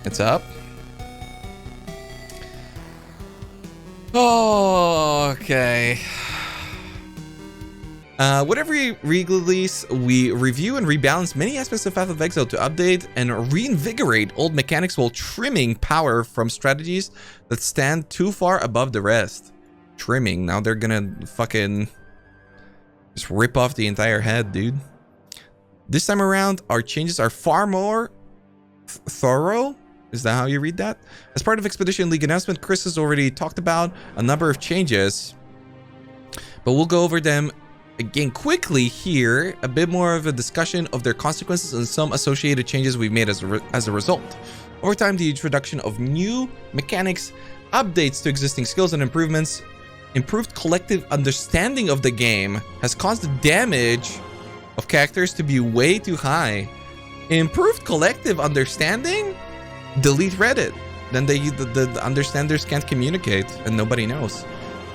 It's up. Oh, okay. With every re-release, we review and rebalance many aspects of Path of Exile to update and reinvigorate old mechanics while trimming power from strategies that stand too far above the rest. Trimming. Now they're gonna fucking just rip off the entire head, dude. This time around, our changes are far more thorough. Is that how you read that? As part of Expedition League announcement, Chris has already talked about a number of changes, but we'll go over them again quickly here. A bit more of a discussion of their consequences and some associated changes we've made as a result. Over time, the introduction of new mechanics, updates to existing skills and improvements, improved collective understanding of the game has caused the damage of characters to be way too high. Improved collective understanding? Delete Reddit. Then the understanders can't communicate and nobody knows.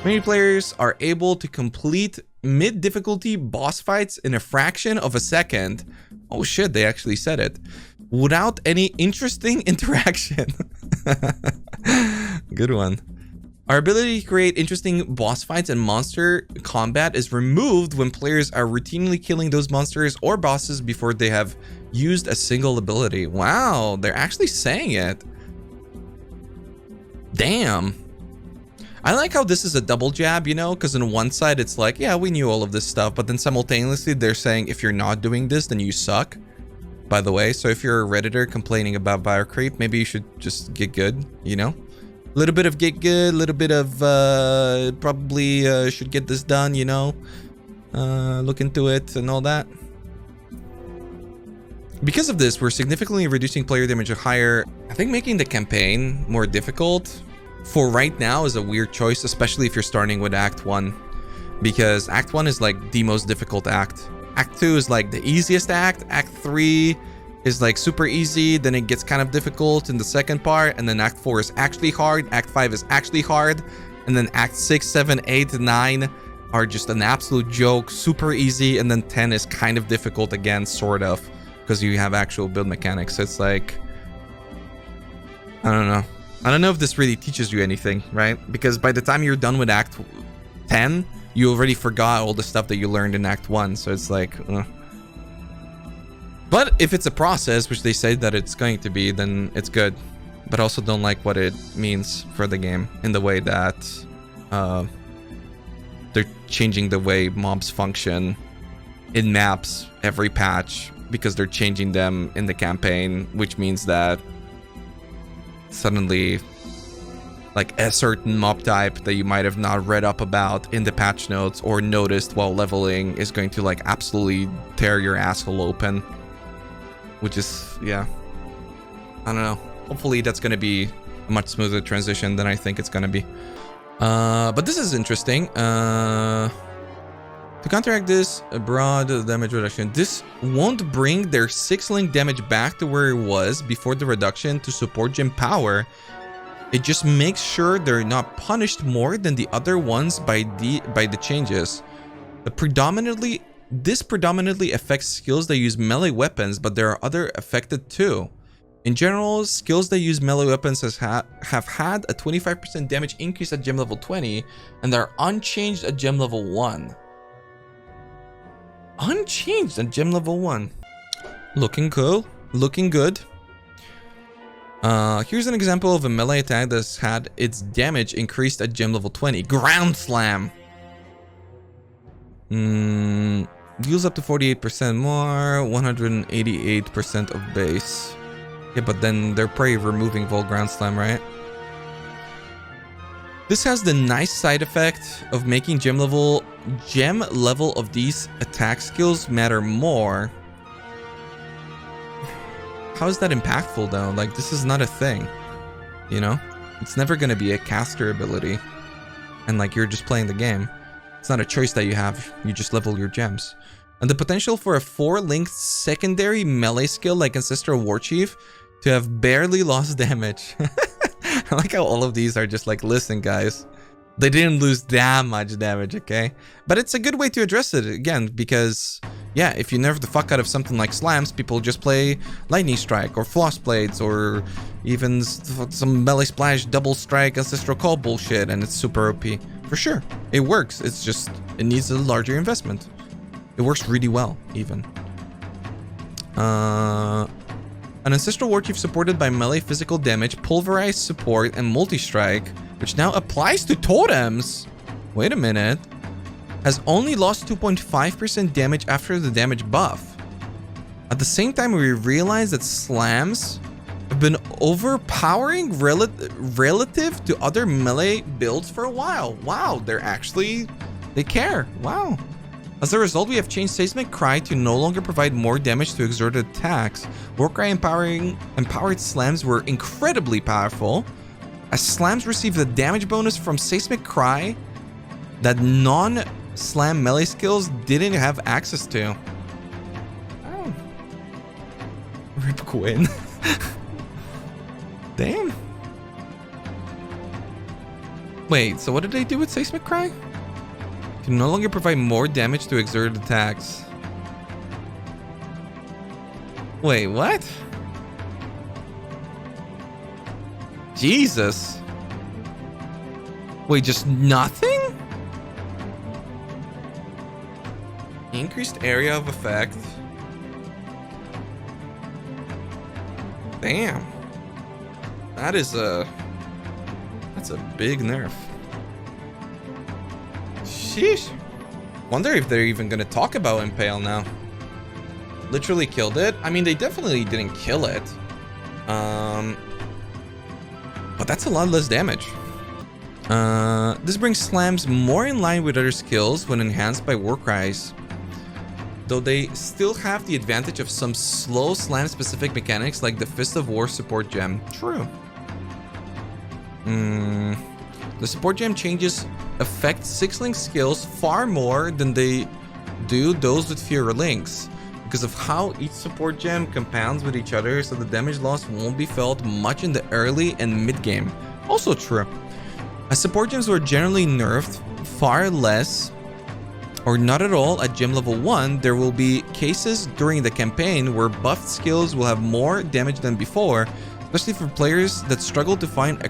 Many players are able to complete mid-difficulty boss fights in a fraction of a second. Oh shit, they actually said it. Without any interesting interaction. Good one. Our ability to create interesting boss fights and monster combat is removed when players are routinely killing those monsters or bosses before they have used a single ability. Wow, they're actually saying it. Damn. I like how this is a double jab, you know, because on one side it's like, yeah, we knew all of this stuff, but then simultaneously they're saying if you're not doing this, then you suck. By the way, so if you're a Redditor complaining about buyer creep, maybe you should just get good, you know? A little bit of get good, a little bit of probably should get this done, you know? Look into it and all that. Because of this, we're significantly reducing player damage higher. I think making the campaign more difficult for right now is a weird choice, especially if you're starting with Act 1. Because Act 1 is like the most difficult act. Act 2 is like the easiest act. Act 3 is like super easy, then it gets kind of difficult in the second part, and then Act 4 is actually hard, Act 5 is actually hard, and then Act 6, 7, 8, 9 are just an absolute joke, super easy, and then 10 is kind of difficult again, sort of, because you have actual build mechanics. So it's like, I don't know. I don't know if this really teaches you anything, right? Because by the time you're done with Act 10, you already forgot all the stuff that you learned in Act 1, so it's like, But if it's a process, which they say that it's going to be, then it's good. But I also don't like what it means for the game in the way that they're changing the way mobs function in maps every patch because they're changing them in the campaign, which means that suddenly like a certain mob type that you might have not read up about in the patch notes or noticed while leveling is going to like absolutely tear your asshole open. Which is, yeah, I don't know. Hopefully that's going to be a much smoother transition than I think it's going to be. But this is interesting. To counteract this broad damage reduction, this won't bring their 6-link damage back to where it was before the reduction to support gem power. It just makes sure they're not punished more than the other ones by the changes. This predominantly affects skills that use melee weapons, but there are other affected too. In general, skills that use melee weapons have had a 25% damage increase at gem level 20 and are unchanged at gem level 1. Unchanged at gem level 1. Looking cool. Looking good. Here's an example of a melee attack that's had its damage increased at gem level 20. Ground Slam. Deals up to 48% more, 188% of base. Yeah, but then they're probably removing Vol Ground Slam, right? This has the nice side effect of making gem level of these attack skills matter more. How is that impactful though? Like, this is not a thing, you know? It's never gonna be a caster ability. And like, you're just playing the game. It's not a choice that you have, you just level your gems. And the potential for a 4-linked secondary melee skill like Ancestral Warchief to have barely lost damage. I like how all of these are just like, listen guys, they didn't lose that much damage, okay? But it's a good way to address it again, because yeah, if you nerf the fuck out of something like slams, people just play Lightning Strike or Floss Blades or even some melee splash, double strike, ancestral call bullshit, and it's super OP. For sure, it works. It's just, it needs a larger investment. It works really well, even. An Ancestral Warchief supported by melee physical damage, pulverized support, and multi-strike, which now applies to totems. Wait a minute. Has only lost 2.5% damage after the damage buff. At the same time, we realize that slams have been overpowering relative to other melee builds for a while. Wow, they care. Wow. As a result, we have changed Seismic Cry to no longer provide more damage to exerted attacks. Warcry empowered slams were incredibly powerful, as slams receive the damage bonus from Seismic Cry that non-slam melee skills didn't have access to. Oh. Rip Quinn. Damn. Wait, so what did they do with Seismic Cry? Can no longer provide more damage to exerted attacks. Wait, what? Jesus. Wait, just nothing? Increased area of effect. Damn. That's a big nerf. Sheesh. Wonder if they're even gonna talk about Impale now. Literally killed it. I mean, they definitely didn't kill it. But that's a lot less damage. This brings slams more in line with other skills when enhanced by Warcries. Though they still have the advantage of some slow slam-specific mechanics like the Fist of War support gem. True. The support gem changes affect 6-link skills far more than they do those with fewer links, because of how each support gem compounds with each other, so the damage loss won't be felt much in the early and mid game. Also true. As support gems were generally nerfed far less or not at all at gem level 1, there will be cases during the campaign where buffed skills will have more damage than before, especially for players that struggle to find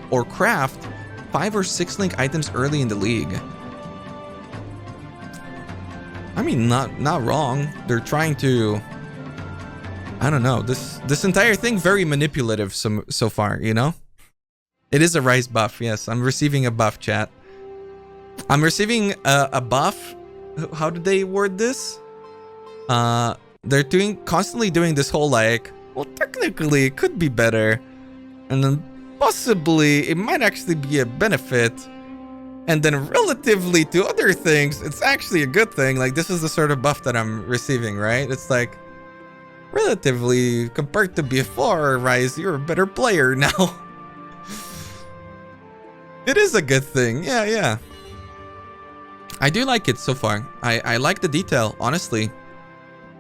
or craft 5 or 6 link items early in the league. I mean, not wrong. They're trying to, I don't know, this entire thing very manipulative so far, you know? It is a Raiz buff, yes. I'm receiving a buff, chat. I'm receiving a buff. How did they word this? They're constantly doing this whole like, well, technically it could be better, and then possibly it might actually be a benefit, and then relatively to other things it's actually a good thing. Like, this is the sort of buff that I'm receiving, right? It's like, relatively compared to before, Raiz, you're a better player now. It is a good thing. Yeah. I do like it so far. I like the detail, honestly.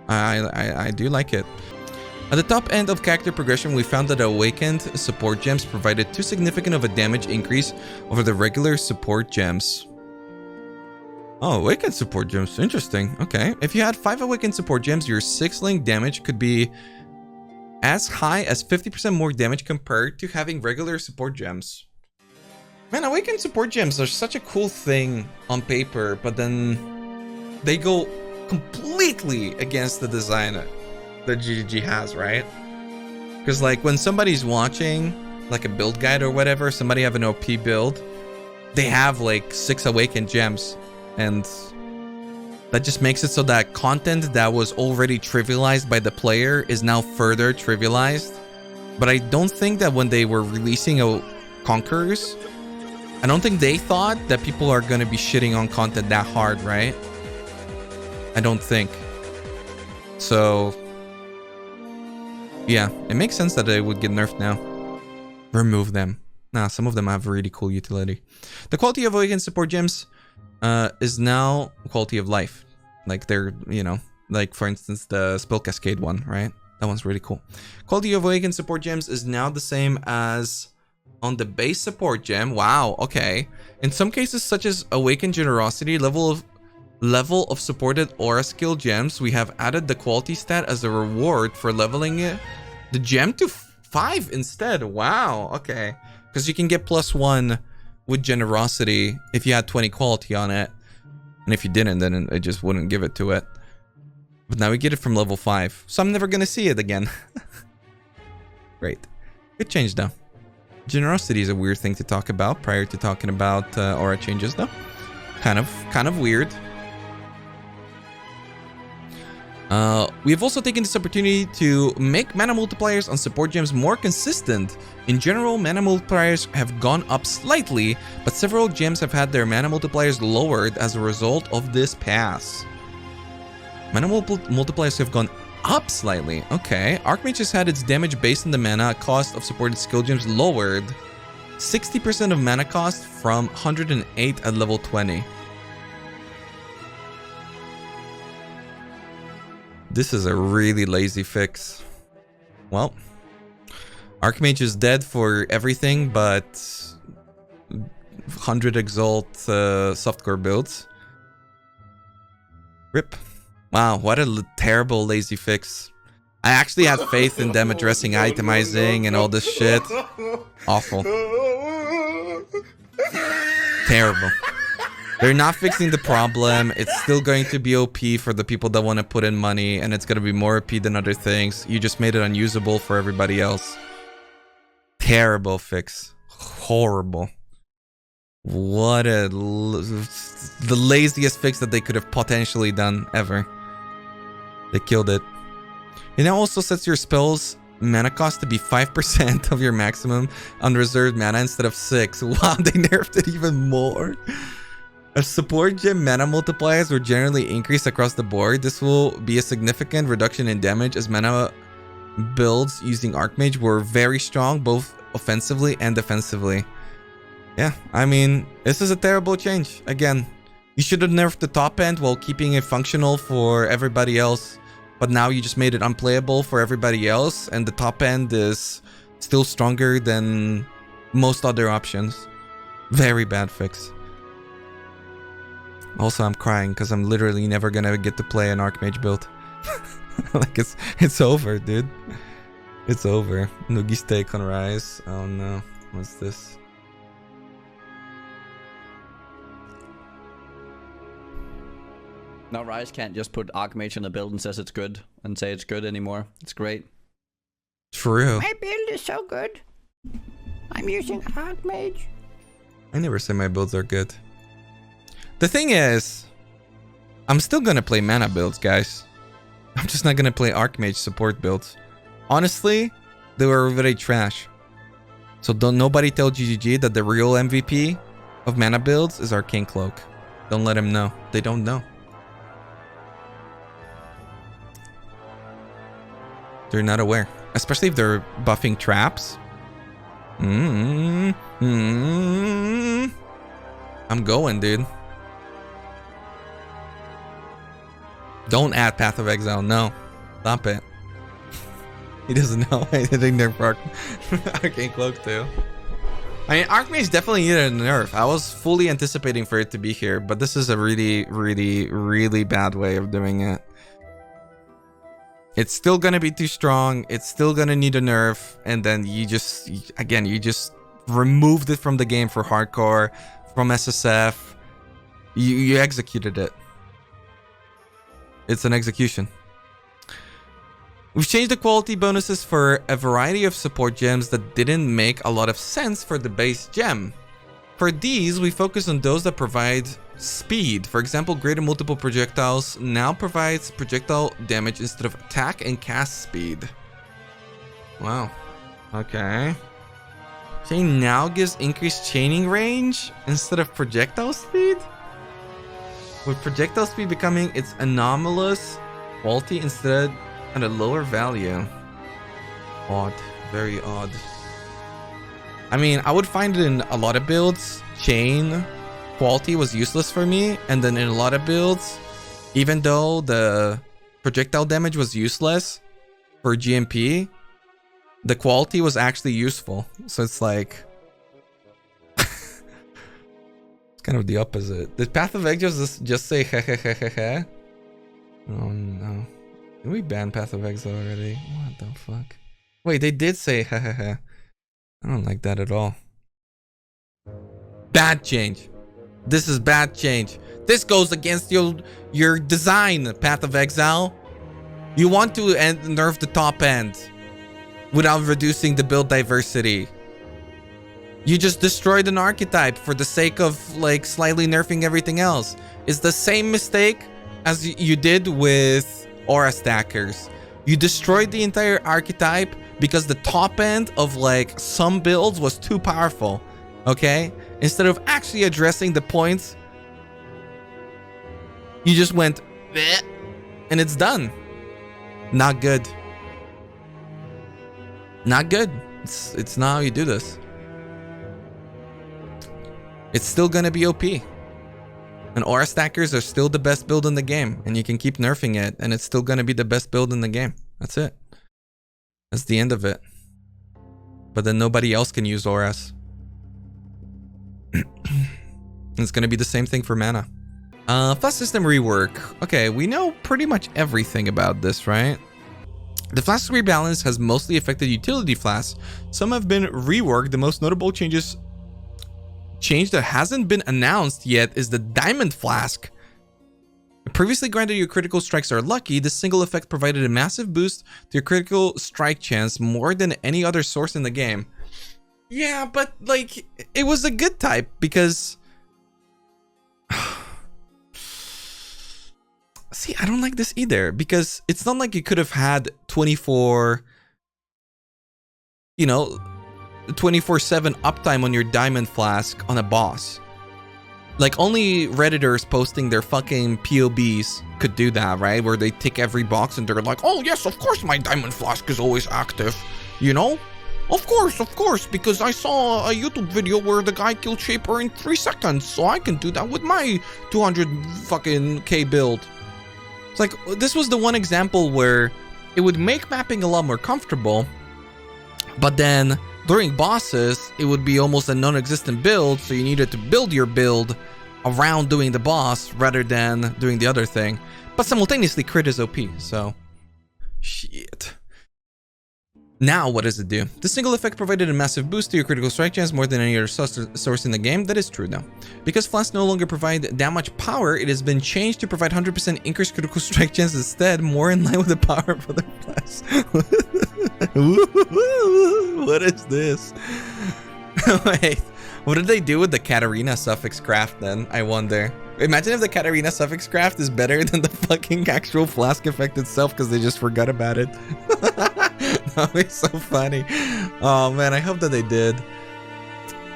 I do like it. At the top end of character progression, we found that awakened support gems provided too significant of a damage increase over the regular support gems. Oh, awakened support gems. Interesting. Okay. If you had 5 awakened support gems, your 6-link damage could be as high as 50% more damage compared to having regular support gems. Man, awakened support gems are such a cool thing on paper, but then they go completely against the design that GGG has, right? Because like when somebody's watching like a build guide or whatever, somebody have an OP build, they have like 6 awakened gems, and that just makes it so that content that was already trivialized by the player is now further trivialized. But I don't think that when they were releasing Conquerors, I don't think they thought that people are going to be shitting on content that hard, right? I don't think. So, yeah, it makes sense that they would get nerfed now. Remove them. Nah, some of them have really cool utility. The quality of awakened support gems is now quality of life. Like they're, you know, like for instance, the Spell Cascade one, right? That one's really cool. Quality of awakened support gems is now the same as on the base support gem. Wow, okay. In some cases, such as Awakened Generosity, level of supported aura skill gems, we have added the quality stat as a reward for leveling the gem to 5 instead. Wow, okay. Because you can get +1 with generosity if you had 20 quality on it. And if you didn't, then it just wouldn't give it to it. But now we get it from level 5. So I'm never gonna see it again. Great. Good change though. Generosity is a weird thing to talk about prior to talking about aura changes though. Kind of weird. We've also taken this opportunity to make mana multipliers on support gems more consistent. In general, mana multipliers have gone up slightly, but several gems have had their mana multipliers lowered as a result of this pass. Mana multipliers have gone up slightly. Okay. Archmage has had its damage based on the mana cost of supported skill gems lowered 60% of mana cost from 108 at level 20. This is a really lazy fix. Well, Archmage is dead for everything but 100 Exalt softcore builds. RIP. Wow, what a terrible lazy fix. I actually had faith in them addressing itemizing and all this shit. Awful. Terrible. They're not fixing the problem. It's still going to be OP for the people that want to put in money, and it's going to be more OP than other things. You just made it unusable for everybody else. Terrible fix. Horrible. What the laziest fix that they could have potentially done ever. They killed it. It now also sets your spells mana cost to be 5% of your maximum unreserved mana instead of 6. Wow, they nerfed it even more. As support gem mana multipliers will generally increase across the board, this will be a significant reduction in damage as mana builds using Archmage were very strong both offensively and defensively. Yeah, I mean, this is a terrible change. Again, you should have nerfed the top end while keeping it functional for everybody else. But now you just made it unplayable for everybody else, and the top end is still stronger than most other options. Very bad fix. Also, I'm crying because I'm literally never gonna get to play an Archmage build. Like it's over, dude. It's over. Noogie steak on Raiz. Oh no, what's this? Now Raiz can't just put Archmage in a build and says it's good and say it's good anymore. It's great. True. My build is so good. I'm using Archmage. I never say my builds are good. The thing is, I'm still gonna play mana builds, guys. I'm just not gonna play Archmage support builds. Honestly, they were very trash. So don't nobody tell GGG that the real MVP of mana builds is Arcane Cloak. Don't let him know. They don't know. They're not aware. Especially if they're buffing traps. I'm going, dude. Don't add Path of Exile. No. Stop it. He doesn't know. I didn't nerf Arcane Cloak too. I mean, Archmage definitely needed a nerf. I was fully anticipating for it to be here, but this is a really, really, really bad way of doing it. It's still gonna be too strong. It's still gonna need a nerf, and then you just removed it from the game for hardcore, from SSF. You executed it. It's an execution. We've changed the quality bonuses for a variety of support gems that didn't make a lot of sense for the base gem. For these, we focus on those that provide speed. For example, greater multiple projectiles now provides projectile damage instead of attack and cast speed. Wow. Okay. Chain now gives increased chaining range instead of projectile speed? With projectile speed becoming its anomalous quality instead at a lower value. Odd. Very odd. I mean, I would find it in a lot of builds. Chain quality was useless for me, and then in a lot of builds, even though the projectile damage was useless for GMP, the quality was actually useful. So it's like it's kind of the opposite. Did Path of Exile just say hehehehe? Oh no. Did we ban Path of Exile already? What the fuck? Wait, they did say I don't like that at all. Bad change. This is bad change. This goes against your design, Path of Exile. You want to nerf the top end without reducing the build diversity. You just destroyed an archetype for the sake of like slightly nerfing everything else. It's the same mistake as you did with Aura Stackers. You destroyed the entire archetype because the top end of like some builds was too powerful. Okay? Instead of actually addressing the points, you just went bleh, and it's done. Not good. Not good. It's not how you do this. It's still gonna be OP. And Aura Stackers are still the best build in the game. And you can keep nerfing it. And it's still gonna be the best build in the game. That's it. That's the end of it. But then nobody else can use Auras. It's gonna be the same thing for mana. Flask system rework. Okay, we know pretty much everything about this, right? The Flask rebalance has mostly affected utility flasks. Some have been reworked. The most notable change that hasn't been announced yet is the Diamond Flask. Previously granted your critical strikes are lucky, this single effect provided a massive boost to your critical strike chance, more than any other source in the game. Yeah, but like, it was a good type because... See, I don't like this either because it's not like you could have had 24... You know... 24/7 uptime on your Diamond Flask on a boss. Like, only Redditors posting their fucking POBs could do that, right? Where they tick every box and they're like, oh yes, of course my Diamond Flask is always active. You know? Of course, because I saw a YouTube video where the guy killed Shaper in 3 seconds, so I can do that with my 200 fucking K build. It's like, this was the one example where it would make mapping a lot more comfortable, but then during bosses, it would be almost a non-existent build, so you needed to build your build around doing the boss rather than doing the other thing. But simultaneously, crit is OP, so... Shit. Now, what does it do? The single effect provided a massive boost to your critical strike chance more than any other source in the game. That is true, though. Because Flask no longer provide that much power, it has been changed to provide 100% increased critical strike chance instead, more in line with the power of other Flasks. What is this? Wait, what did they do with the Katarina suffix craft then? I wonder. Imagine if the Katarina suffix craft is better than the fucking actual Flask effect itself because they just forgot about it. That would be so funny. Oh man, I hope that they did.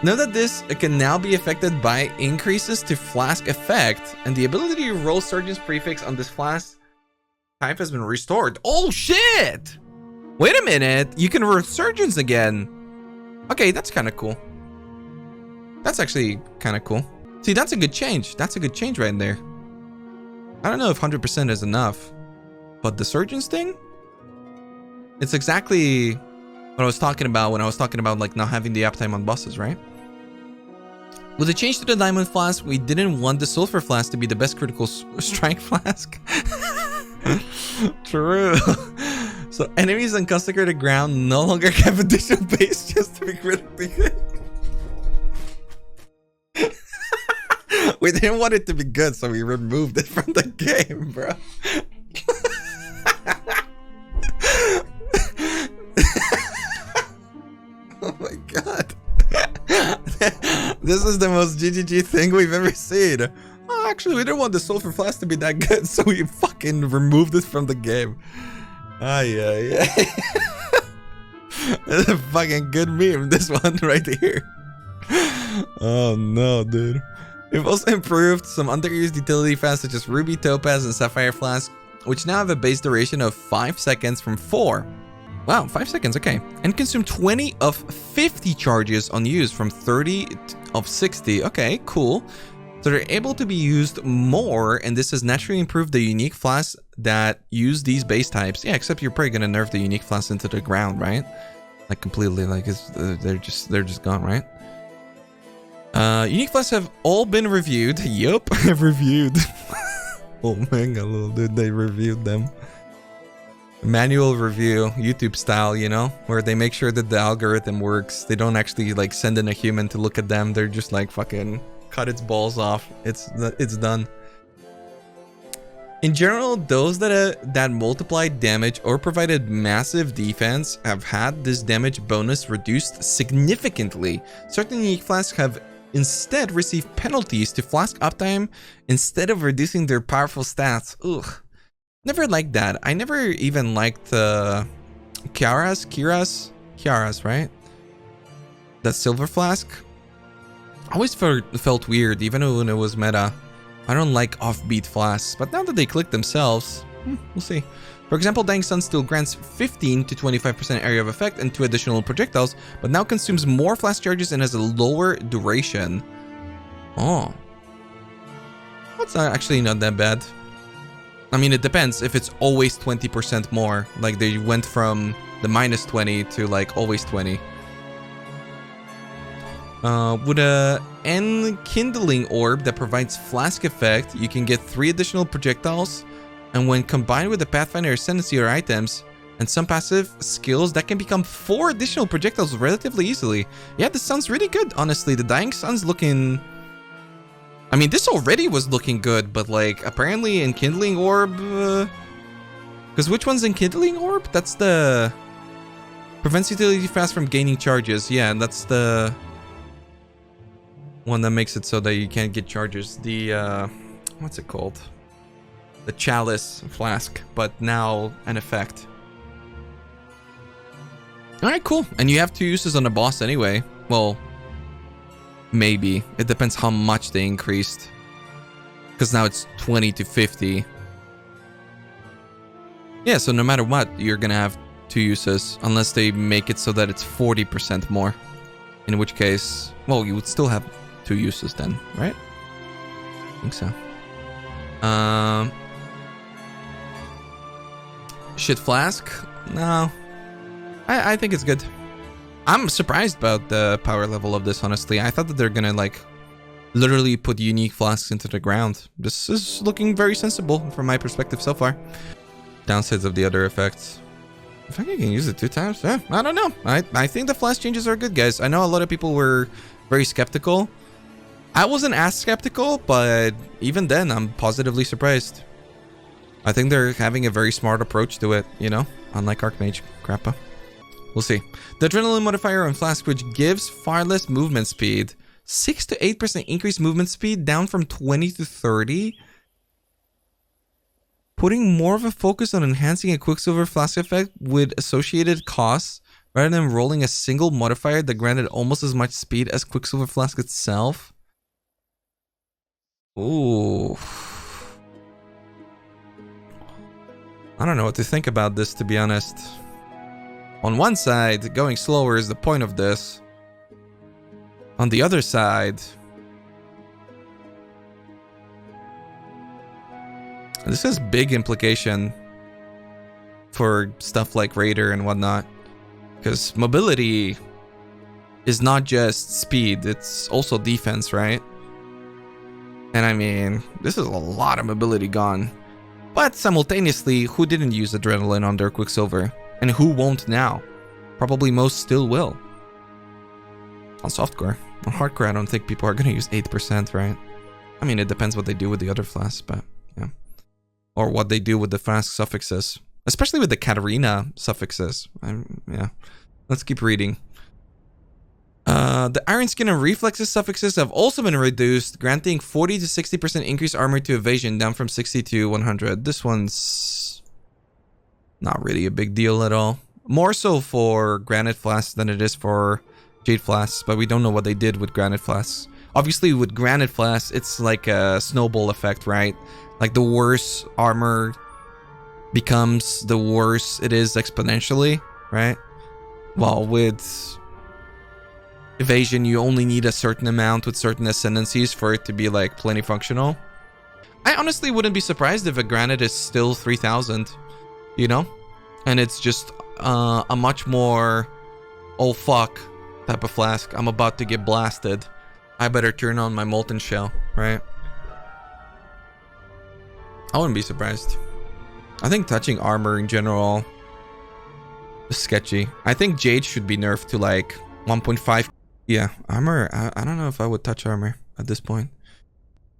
Know that this can now be affected by increases to Flask effect, and the ability to roll Surgeon's prefix on this Flask type has been restored. Oh shit! Wait a minute, you can Resurgence again. Okay, that's kind of cool. That's actually kind of cool. See, that's a good change. That's a good change right there. I don't know if 100% is enough, but the Surgeon's thing? It's exactly what I was talking about when I was talking about like not having the uptime on bosses, right? With the change to the Diamond Flask, we didn't want the Sulfur Flask to be the best critical strike flask. True. So enemies on consecrated ground no longer have additional base just to be critically hit. We didn't want it to be good, so we removed it from the game, bro. Oh my god. This is the most GGG thing we've ever seen. Oh, actually, we didn't want the Sulfur Flask to be that good, so we fucking removed it from the game. Yeah. That's a fucking good meme, this one right here. Oh no, dude. We've also improved some underused utility flasks such as Ruby, Topaz, and Sapphire Flask, which now have a base duration of 5 seconds from 4. Wow, 5 seconds, okay. And consume 20 of 50 charges on use from 30 of 60. Okay, cool. So they're able to be used more, and this has naturally improved the unique flasks that use these base types. Yeah, except you're probably gonna nerf the unique flasks into the ground, right? Like completely, like they're just gone, right? Unique flasks have all been reviewed. Yup, I've reviewed. Oh man, little dude, they reviewed them. Manual review, YouTube style, you know, where they make sure that the algorithm works. They don't actually like send in a human to look at them. They're just like fucking cut its balls off. It's done. In general, those that multiplied damage or provided massive defense have had this damage bonus reduced significantly. Certain unique flasks have instead received penalties to flask uptime instead of reducing their powerful stats. Ugh. Never liked that. I never even liked Kiara's, right? That silver flask. Always felt weird, even when it was meta. I don't like offbeat flasks, but now that they click themselves, we'll see. For example, Dying Sun still grants 15 to 25% area of effect and 2 additional projectiles, but now consumes more flask charges and has a lower duration. Oh. That's actually not that bad. I mean, it depends if it's always 20% more. Like they went from the minus 20 to like always 20. With a enkindling orb that provides flask effect, you can get 3 additional projectiles, and when combined with the Pathfinder Ascendancy or items and some passive skills, that can become 4 additional projectiles relatively easily. Yeah, this sounds really good, honestly. The Dying Sun's looking... I mean, this already was looking good, but like, apparently Enkindling Orb... Because which one's Enkindling Orb? That's the... Prevents utility fast from gaining charges. Yeah, and that's the... one that makes it so that you can't get charges. The, what's it called? The Chalice Flask, but now an effect. Alright, cool. And you have 2 uses on the boss anyway. Well... maybe. It depends how much they increased. Because now it's 20 to 50. Yeah, so no matter what, you're gonna have 2 uses. Unless they make it so that it's 40% more. In which case, well, you would still have 2 uses then, right? I think so. Shit Flask? No. I think it's good. I'm surprised about the power level of this, honestly. I thought that they're gonna, like, literally put unique flasks into the ground. This is looking very sensible from my perspective so far. Downsides of the other effects. I think I can use it 2 times. Yeah, I don't know. I think the flask changes are good, guys. I know a lot of people were very skeptical. I wasn't as skeptical, but even then, I'm positively surprised. I think they're having a very smart approach to it, you know? Unlike Archmage. Crappa. We'll see. The Adrenaline modifier on Flask, which gives far less movement speed. 6 to 8% increased movement speed, down from 20 to 30. Putting more of a focus on enhancing a Quicksilver Flask effect with associated costs, rather than rolling a single modifier that granted almost as much speed as Quicksilver Flask itself. Ooh. I don't know what to think about this, to be honest. On one side, going slower is the point of this. On the other side, this has big implication for stuff like Raider and whatnot. Because mobility is not just speed, it's also defense, right? And I mean, this is a lot of mobility gone. But simultaneously, who didn't use Adrenaline on their Quicksilver? And who won't now? Probably most still will. On softcore. On hardcore, I don't think people are going to use 8%, right? I mean, it depends what they do with the other flasks, but yeah. Or what they do with the flask suffixes. Especially with the Katarina suffixes. Yeah. Let's keep reading. The Iron Skin and Reflexes suffixes have also been reduced, granting 40 to 60% increased armor to evasion, down from 60 to 100. This one's not really a big deal at all. More so for Granite Flasks than it is for Jade Flasks, but we don't know what they did with Granite Flasks. Obviously, with Granite Flasks, it's like a snowball effect, right? Like the worse armor becomes, the worse it is exponentially, right? Well, with evasion, you only need a certain amount with certain ascendancies for it to be like plenty functional. I honestly wouldn't be surprised if a Granite is still 3000, you know? And it's just a much more oh fuck type of flask. I'm about to get blasted. I better turn on my Molten Shell, right? I wouldn't be surprised. I think touching armor in general is sketchy. I think Jade should be nerfed to like 1.5. Yeah, armor. I don't know if I would touch armor at this point.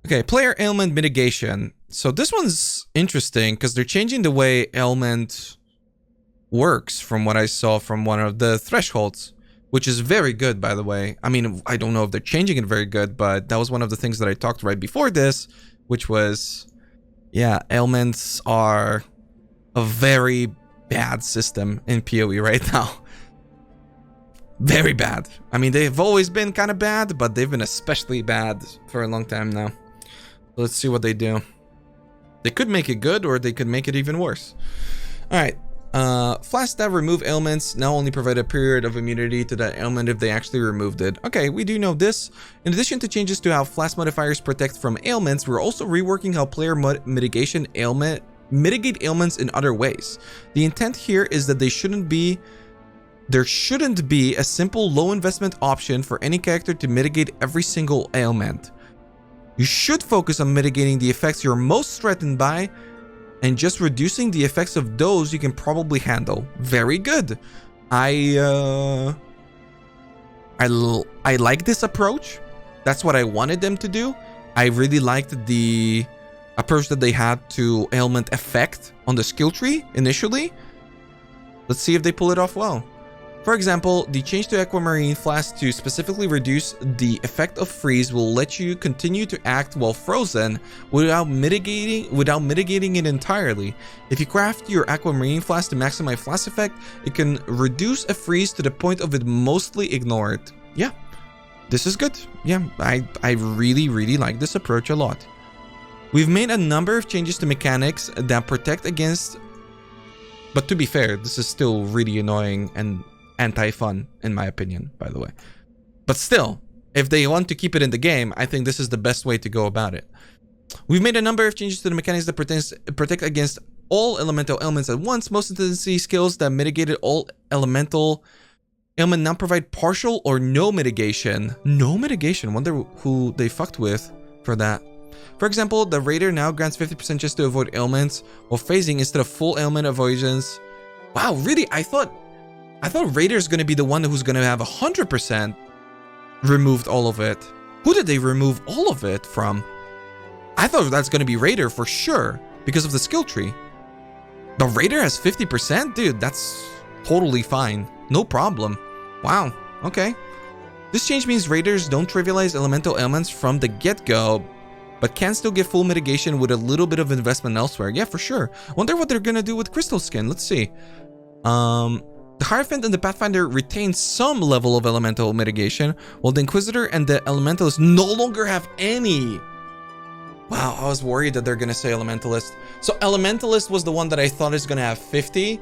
Okay, player ailment mitigation. So this one's interesting because they're changing the way ailment works from what I saw from one of the thresholds, which is very good, by the way. I mean, I don't know if they're changing it very good, but that was one of the things that I talked right before this, which was, yeah, ailments are a very bad system in PoE right now. Very bad. I mean, they've always been kind of bad, but they've been especially bad for a long time now. Let's see what they do. They could make it good, or they could make it even worse. All right. Flask that remove ailments now only provide a period of immunity to that ailment if they actually removed it. Okay, we do know this. In addition to changes to how Flask modifiers protect from ailments, we're also reworking how player mitigate ailments in other ways. The intent here is that there shouldn't be a simple low investment option for any character to mitigate every single ailment. You should focus on mitigating the effects you're most threatened by and just reducing the effects of those you can probably handle. Very good. I like this approach. That's what I wanted them to do. I really liked the approach that they had to ailment effect on the skill tree initially. Let's see if they pull it off well. For example, the change to Aquamarine Flask to specifically reduce the effect of freeze will let you continue to act while frozen without mitigating it entirely. If you craft your Aquamarine Flask to maximize Flask effect, it can reduce a freeze to the point of it mostly ignore it. Yeah, this is good. Yeah, I really like this approach a lot. We've made a number of changes to mechanics that protect against, but to be fair, this is still really annoying and anti-fun in my opinion, by the way. But still, if they want to keep it in the game, I think this is the best way to go about it. We've made a number of changes to the mechanics that protect against all elemental ailments at once. Most Ascendancy skills that mitigated all elemental ailment now provide partial or no mitigation. No mitigation. Wonder who they fucked with for that. For example, the Raider now grants 50% just to avoid ailments while phasing instead of full ailment avoidance. Wow, really? I thought Raider's gonna be the one who's gonna have 100% removed all of it. Who did they remove all of it from? I thought that's gonna be Raider for sure because of the skill tree. The Raider has 50%? Dude, that's totally fine. No problem. Wow, okay. This change means Raiders don't trivialize elemental ailments from the get-go, but can still get full mitigation with a little bit of investment elsewhere. Yeah, for sure. Wonder what they're gonna do with Crystal Skin. Let's see. The Hierophant and the Pathfinder retain some level of elemental mitigation, while the Inquisitor and the Elementalist no longer have any. Wow, I was worried that they're gonna say Elementalist. So Elementalist was the one that I thought is gonna have 50.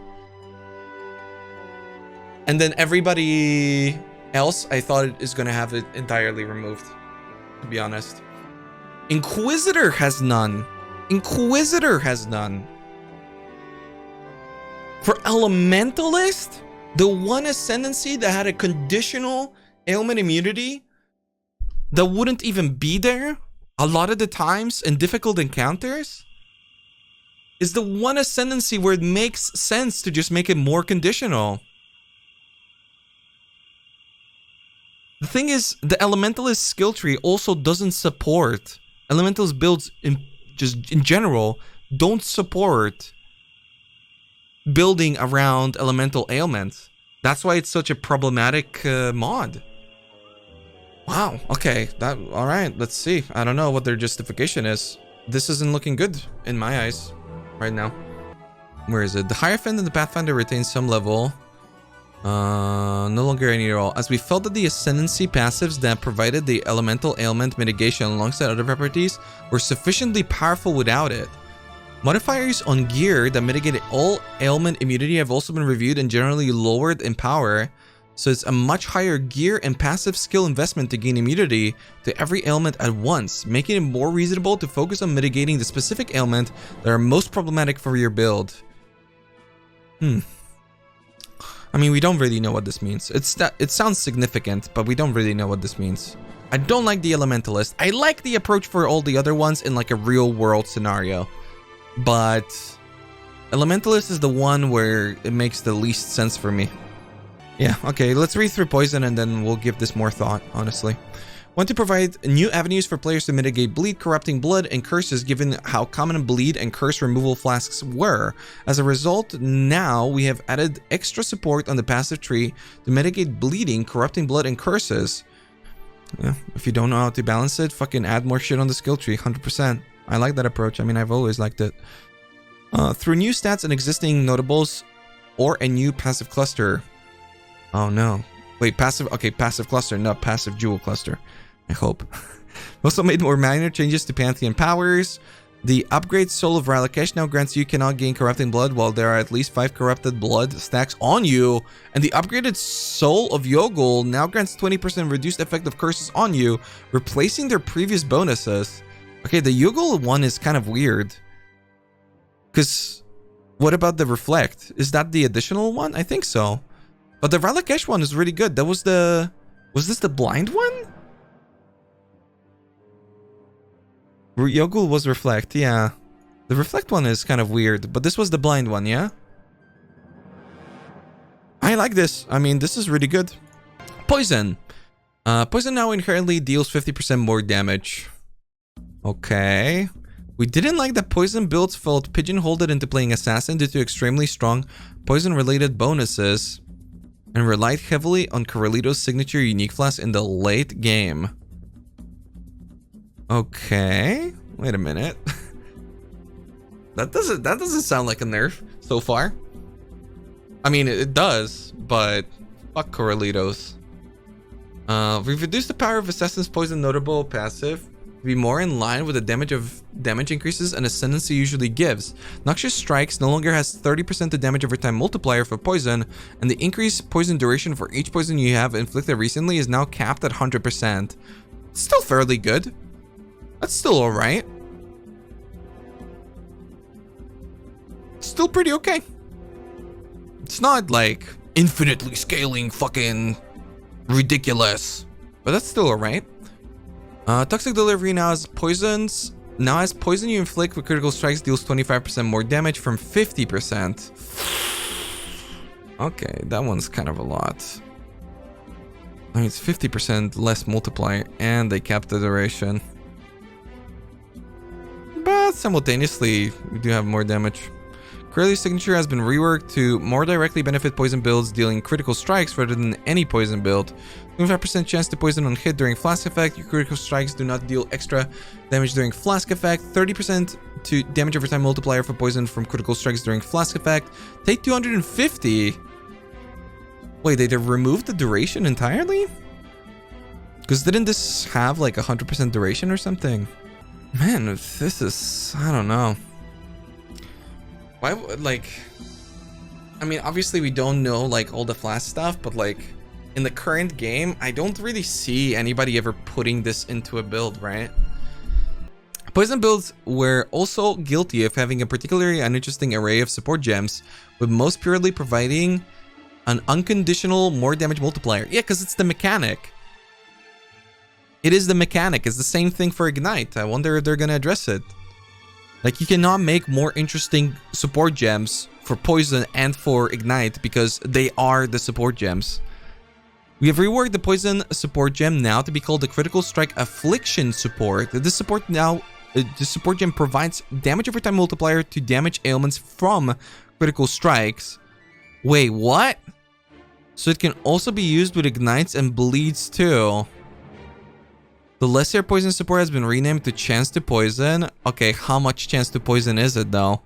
And then everybody else I thought is gonna have it entirely removed, to be honest. Inquisitor has none. Inquisitor has none. For Elementalist, the one Ascendancy that had a conditional ailment immunity that wouldn't even be there a lot of the times in difficult encounters, is the one Ascendancy where it makes sense to just make it more conditional. The thing is, the Elementalist skill tree also doesn't support. Elementalist builds in general don't support building around elemental ailments. That's why it's such a problematic mod. Wow, okay, all right, let's see. I don't know what their justification is. This isn't looking good in my eyes right now. Where is it? The Hierophant and the Pathfinder retain some level. No longer any at all, as we felt that the Ascendancy passives that provided the elemental ailment mitigation alongside other properties were sufficiently powerful without it. Modifiers on gear that mitigated all ailment immunity have also been reviewed and generally lowered in power, so it's a much higher gear and passive skill investment to gain immunity to every ailment at once, making it more reasonable to focus on mitigating the specific ailment that are most problematic for your build. I mean, we don't really know what this means. It sounds significant, but we don't really know what this means. I don't like the Elementalist. I like the approach for all the other ones in like a real world scenario. But Elementalist is the one where it makes the least sense for me. Yeah, okay, let's read through poison and then we'll give this more thought, honestly. Want to provide new avenues for players to mitigate bleed, corrupting blood, and curses given how common bleed and curse removal flasks were. As a result, now we have added extra support on the passive tree to mitigate bleeding, corrupting blood, and curses. Yeah, if you don't know how to balance it, fucking add more shit on the skill tree, 100%. I like that approach. I mean, I've always liked it. Through new stats and existing notables or a new passive cluster. Oh no. Wait, passive, okay, passive cluster, not passive jewel cluster. I hope. Also made more minor changes to Pantheon powers. The upgrade Soul of Raiz now grants you cannot gain corrupting blood while there are at least 5 corrupted blood stacks on you. And the upgraded Soul of Yogul now grants 20% reduced effect of curses on you, replacing their previous bonuses. Okay, the Yogul one is kind of weird. Because what about the Reflect? Is that the additional one? I think so. But the Raiz one is really good. That was the... Was this the blind one? Yogul was Reflect, yeah. The Reflect one is kind of weird, but this was the blind one, yeah? I like this. I mean, this is really good. Poison. Poison now inherently deals 50% more damage. Okay. We didn't like that poison builds felt pigeonholed into playing Assassin due to extremely strong poison-related bonuses and relied heavily on Corralito's signature unique flask in the late game. Okay, wait a minute. That doesn't sound like a nerf so far. I mean, it does, but fuck Corralitos. We've reduced the power of Assassin's Poison notable passive to be more in line with the damage increases an Ascendancy usually gives. Noxious Strikes no longer has 30% the damage over time multiplier for poison, and the increased poison duration for each poison you have inflicted recently is now capped at 100%. It's still fairly good. That's still alright. Still pretty okay. It's not like infinitely scaling fucking ridiculous, but that's still alright. Toxic Delivery now has poisons. Now as poison you inflict with critical strikes deals 25% more damage from 50%. Okay, that one's kind of a lot. I mean, it's 50% less multiplier and they cap the duration. But simultaneously, we do have more damage. Corralito's signature has been reworked to more directly benefit poison builds, dealing critical strikes rather than any poison build. 25% chance to poison on hit during Flask effect. Your critical strikes do not deal extra damage during Flask effect. 30% to damage over time multiplier for poison from critical strikes during Flask effect. Take 250. Wait, they removed the duration entirely? Because didn't this have like 100% duration or something? Man, this is... I don't know. Why, like... I mean, obviously we don't know, like, all the Flask stuff, but, like, in the current game, I don't really see anybody ever putting this into a build, right? Poison builds were also guilty of having a particularly uninteresting array of support gems, with most purely providing an unconditional more damage multiplier. Yeah, because it's the mechanic. It is the mechanic. It's the same thing for Ignite. I wonder if they're going to address it. Like, you cannot make more interesting support gems for Poison and for Ignite because they are the support gems. We have reworked the Poison support gem now to be called the Critical Strike Affliction support. This support now, the support gem provides damage over time multiplier to damage ailments from critical strikes. Wait, what? So it can also be used with Ignites and Bleeds too. The lesser poison support has been renamed to Chance to Poison. Okay, how much Chance to Poison is it though?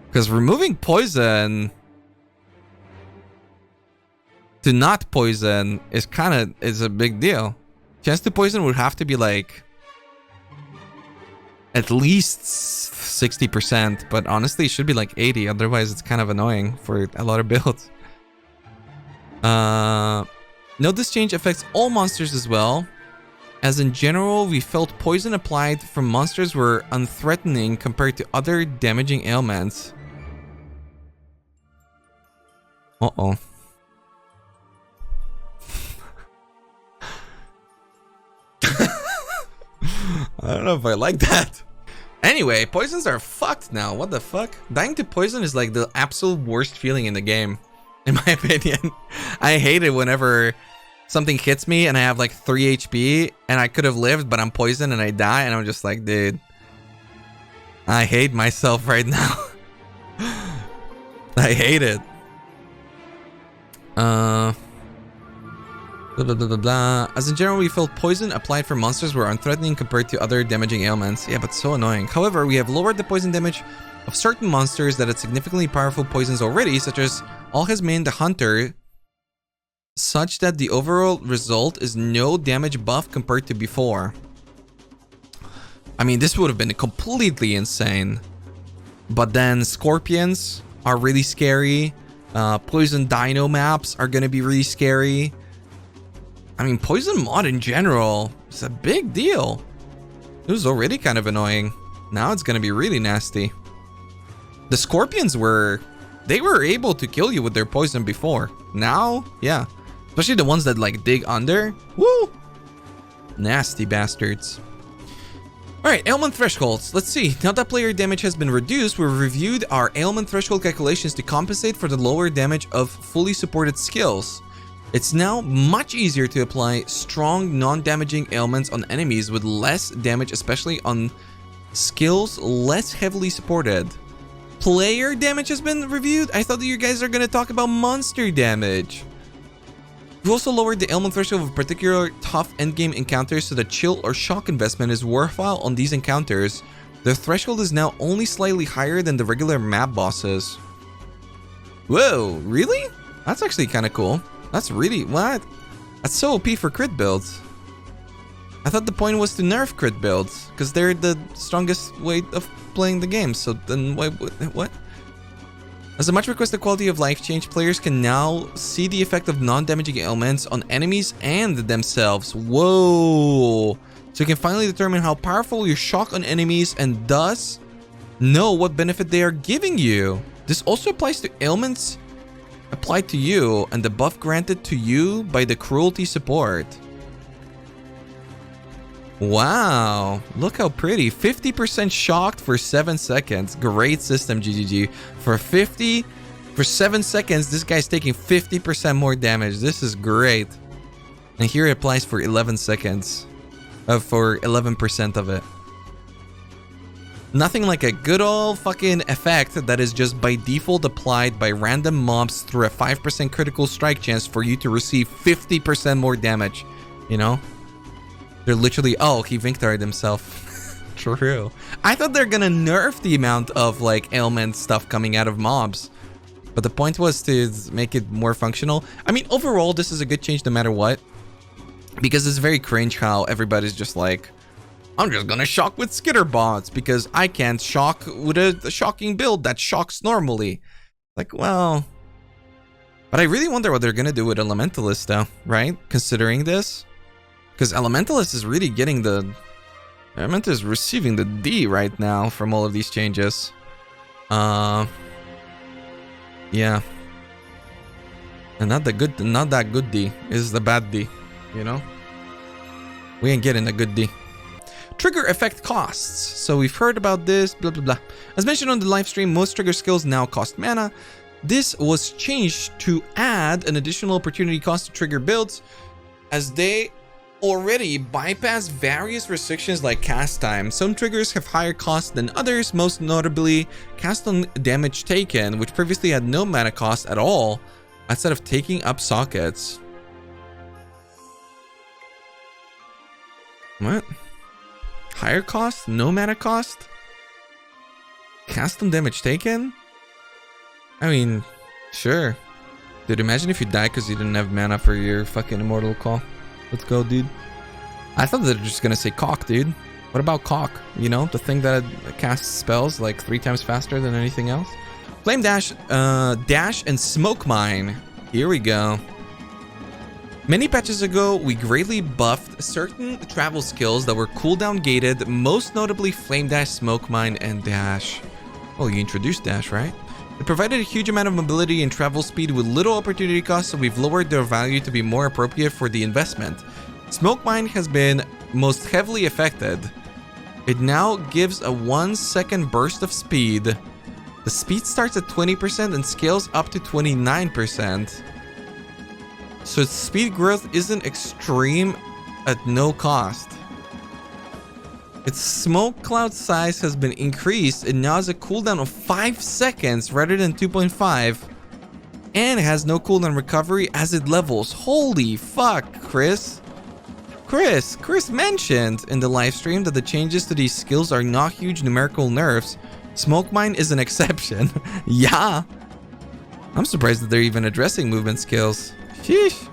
Because removing poison to not poison is a big deal. Chance to Poison would have to be like at least 60%, but honestly it should be like 80, otherwise it's kind of annoying for a lot of builds. Note this change affects all monsters as well. As in general, we felt poison applied from monsters were unthreatening compared to other damaging ailments. Uh-oh. I don't know if I like that. Anyway, poisons are fucked now. What the fuck? Dying to poison is like the absolute worst feeling in the game, in my opinion. I hate it whenever something hits me and I have like 3 HP and I could have lived, but I'm poisoned and I die, and I'm just like, dude, I hate myself right now. I hate it. Blah, blah, blah, blah, blah. As in general, we felt poison applied for monsters were unthreatening compared to other damaging ailments. Yeah, but so annoying. However, we have lowered the poison damage of certain monsters that had significantly powerful poisons already, such as Alhazmin the Hunter, such that the overall result is no damage buff compared to before. I mean, this would have been completely insane. But then scorpions are really scary. Poison dino maps are going to be really scary. I mean, poison mod in general is a big deal. It was already kind of annoying. Now it's going to be really nasty. The scorpions they were able to kill you with their poison before. Now, yeah. Especially the ones that like dig under. Woo! Nasty bastards. Alright, ailment thresholds. Let's see. Now that player damage has been reduced, we've reviewed our ailment threshold calculations to compensate for the lower damage of fully supported skills. It's now much easier to apply strong, non-damaging ailments on enemies with less damage, especially on skills less heavily supported. Player damage has been reviewed? I thought that you guys are going to talk about monster damage. We've also lowered the ailment threshold of particular tough endgame encounters so that chill or shock investment is worthwhile on these encounters. The threshold is now only slightly higher than the regular map bosses. Whoa, really? That's actually kind of cool. That's really... what? That's so OP for crit builds. I thought the point was to nerf crit builds, because they're the strongest way of playing the game, so then what? As a much requested quality of life change, players can now see the effect of non-damaging ailments on enemies and themselves. Whoa! So you can finally determine how powerful your shock on enemies and thus know what benefit they are giving you. This also applies to ailments applied to you and the buff granted to you by the cruelty support. Wow, look how pretty. 50% shocked for 7 seconds. Great system, GGG. For 7 seconds, this guy's taking 50% more damage. This is great. And here it applies for 11 seconds. For 11% of it. Nothing like a good old fucking effect that is just by default applied by random mobs through a 5% critical strike chance for you to receive 50% more damage. You know? They're literally... oh, he Vinctared himself. True. I thought they're gonna nerf the amount of like ailment stuff coming out of mobs. But the point was to make it more functional. I mean, overall, this is a good change no matter what. Because it's very cringe how everybody's just like, I'm just gonna shock with skitter bots because I can't shock with a shocking build that shocks normally. Like, well... but I really wonder what they're gonna do with Elementalist though, right? Considering this. Because Elementalist is really getting the... Elementalist is receiving the D right now from all of these changes. Yeah. And not that good D. Is the bad D, you know? We ain't getting a good D. Trigger effect costs. So we've heard about this, blah, blah, blah. As mentioned on the live stream, most trigger skills now cost mana. This was changed to add an additional opportunity cost to trigger builds, as they already bypass various restrictions like cast time. Some triggers have higher costs than others, most notably cast on damage taken, which previously had no mana cost at all, instead of taking up sockets. What? Higher cost? No mana cost? Cast on damage taken? I mean, sure. Dude, imagine if you die because you didn't have mana for your fucking immortal call. Let's go, dude. I thought they were just gonna say cock, dude. What about cock? You know, the thing that casts spells like 3 times faster than anything else? Flame dash, dash, and smoke mine. Here we go. Many patches ago, we greatly buffed certain travel skills that were cooldown gated, most notably flame dash, smoke mine, and dash. Oh, you introduced dash, right? It provided a huge amount of mobility and travel speed with little opportunity cost, so we've lowered their value to be more appropriate for the investment. Smoke mine has been most heavily affected. It now gives a 1 second burst of speed. The speed starts at 20% and scales up to 29%. So its speed growth isn't extreme at no cost. Its smoke cloud size has been increased and now has a cooldown of 5 seconds rather than 2.5. And it has no cooldown recovery as it levels. Holy fuck, Chris. Chris mentioned in the live stream that the changes to these skills are not huge numerical nerfs. Smoke mine is an exception. Yeah. I'm surprised that they're even addressing movement skills. Sheesh.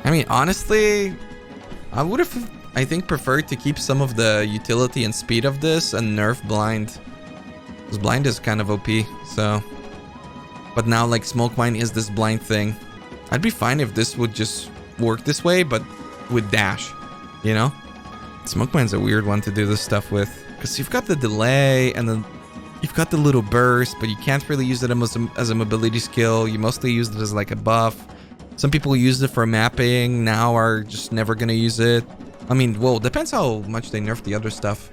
I mean, honestly, I would have, I think, preferred to keep some of the utility and speed of this and nerf blind. Because blind is kind of OP, so. But now, like, smoke mine is this blind thing. I'd be fine if this would just work this way, but with dash, you know? Smoke mine's a weird one to do this stuff with. Because you've got the delay, and then you've got the little burst, but you can't really use it as a mobility skill. You mostly use it as, like, a buff. Some people use it for mapping, now are just never gonna use it. I mean, well, depends how much they nerf the other stuff.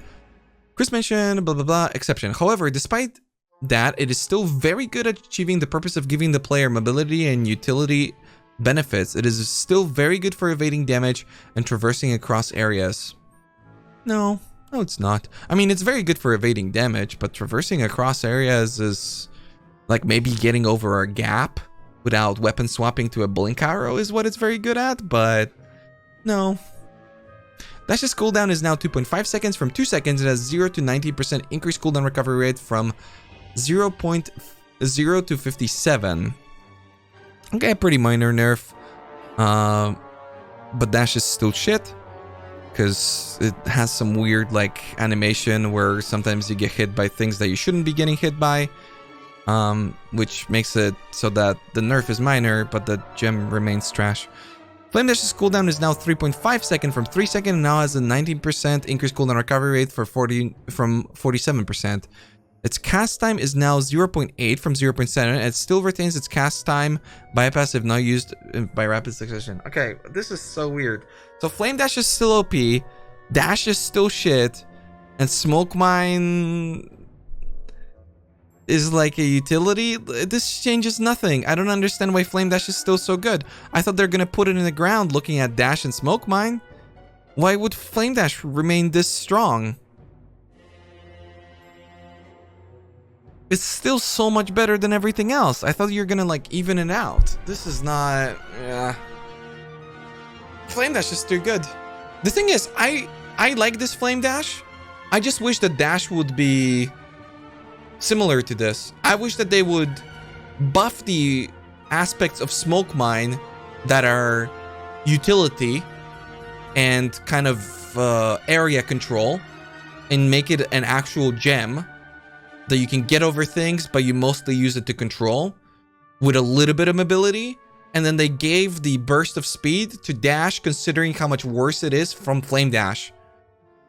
Chris mentioned, blah, blah, blah, exception. However, despite that, it is still very good at achieving the purpose of giving the player mobility and utility benefits. It is still very good for evading damage and traversing across areas. No, it's not. I mean, it's very good for evading damage, but traversing across areas is like maybe getting over a gap without weapon swapping to a blink arrow is what it's very good at, but no. Dash's cooldown is now 2.5 seconds from 2 seconds. It has 0 to 90% increased cooldown recovery rate from 0.0 to 57. Okay, pretty minor nerf. But Dash is still shit. Because it has some weird like animation where sometimes you get hit by things that you shouldn't be getting hit by. Which makes it so that the nerf is minor, but the gem remains trash. Flame Dash's cooldown is now 3.5 seconds from 3 seconds and now has a 19% increased cooldown recovery rate from 47%. Its cast time is now 0.8 from 0.7 and it still retains its cast time bypass if not used by rapid succession. Okay, this is so weird. So Flame Dash is still OP, Dash is still shit, and Smoke Mine is like a utility. This changes nothing. I don't understand why Flame Dash is still so good. I thought they're gonna put it in the ground looking at Dash and Smoke Mine. Why would Flame Dash remain this strong? It's still so much better than everything else. I thought you were gonna like even it out. This is not... yeah. Flame Dash is still good. The thing is, I like this Flame Dash. I just wish that Dash would be similar to this. I wish that they would buff the aspects of Smoke Mine that are utility and kind of area control and make it an actual gem that you can get over things, but you mostly use it to control with a little bit of mobility. And then they gave the burst of speed to Dash, considering how much worse it is from Flame Dash.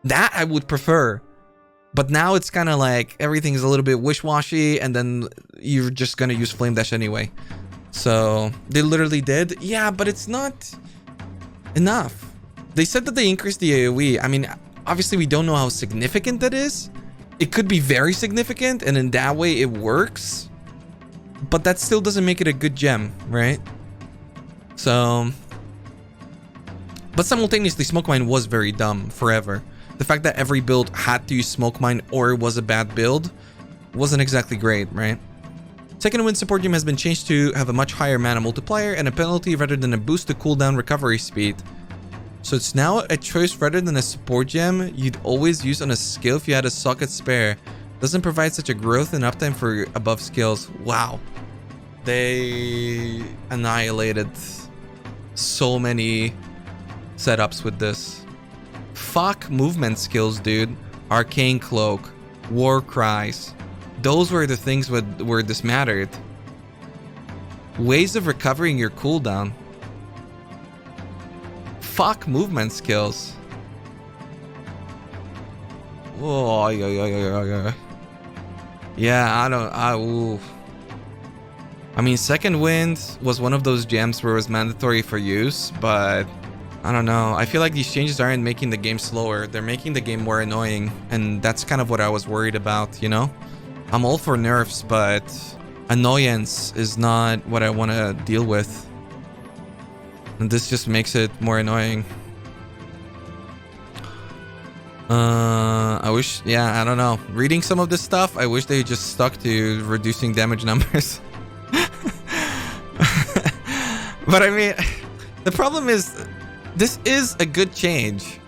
That I would prefer. But now it's kind of like everything's a little bit wish-washy, and then you're just gonna use Flame Dash anyway. So they literally did. Yeah, but it's not enough. They said that they increased the AoE. I mean, obviously we don't know how significant that is. It could be very significant, and in that way it works. But that still doesn't make it a good gem, right? So... but simultaneously, Smoke Mine was very dumb forever. The fact that every build had to use Smoke Mine or it was a bad build wasn't exactly great, right? Second Wind support gem has been changed to have a much higher mana multiplier and a penalty rather than a boost to cooldown recovery speed. So it's now a choice rather than a support gem you'd always use on a skill if you had a socket spare. Doesn't provide such a growth and uptime for above skills. Wow. They annihilated so many setups with this. Fuck movement skills, dude. Arcane Cloak, War Cries. Those were the things where this mattered. Ways of recovering your cooldown. Fuck movement skills. Oh, yeah. Yeah, I mean, Second Wind was one of those gems where it was mandatory for use, but I don't know. I feel like these changes aren't making the game slower. They're making the game more annoying, and that's kind of what I was worried about, you know? I'm all for nerfs, but annoyance is not what I want to deal with. And this just makes it more annoying. I wish, yeah, I don't know. Reading some of this stuff, I wish they just stuck to reducing damage numbers. But I mean, the problem is, this is a good change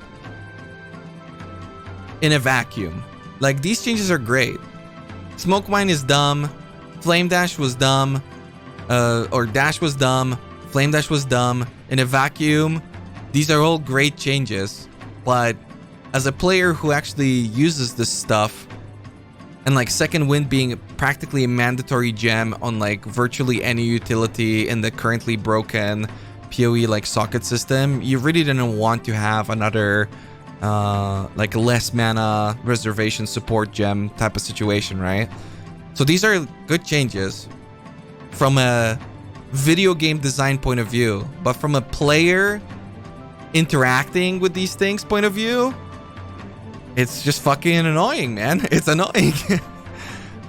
in a vacuum. Like, these changes are great. Smoke Mine is dumb. Flame Dash was dumb. Or Dash was dumb. Flame Dash was dumb. In a vacuum, these are all great changes. But as a player who actually uses this stuff, and like Second Wind being practically a mandatory gem on like virtually any utility in the currently broken PoE like socket system, you really didn't want to have another like less mana reservation support gem type of situation, right? So these are good changes from a video game design point of view, but from a player interacting with these things point of view, it's just fucking annoying, man. It's annoying.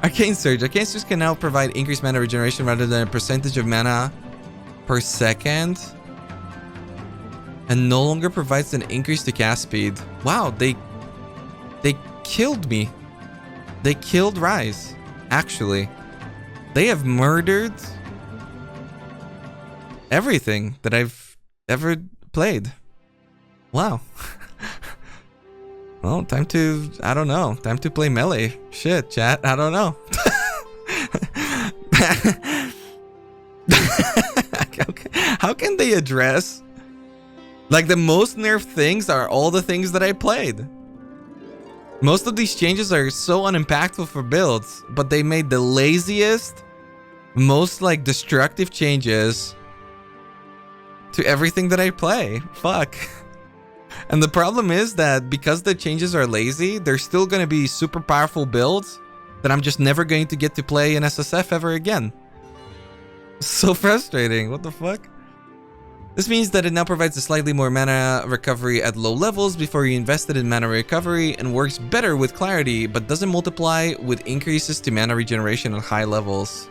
Arcane Surge. Arcane Surge can now provide increased mana regeneration rather than a percentage of mana per second, and no longer provides an increase to cast speed. Wow, they killed me. They killed Raiz. Actually, they have murdered everything that I've ever played. Wow. Well, time to, I don't know, time to play melee. Shit, chat, I don't know. How can they address, like, the most nerfed things are all the things that I played. Most of these changes are so unimpactful for builds, but they made the laziest, most like destructive changes to everything that I play. Fuck. And the problem is that because the changes are lazy, there's still going to be super powerful builds that I'm just never going to get to play in SSF ever again. So frustrating. What the fuck? This means that it now provides a slightly more mana recovery at low levels before you invested in mana recovery, and works better with clarity, but doesn't multiply with increases to mana regeneration at high levels.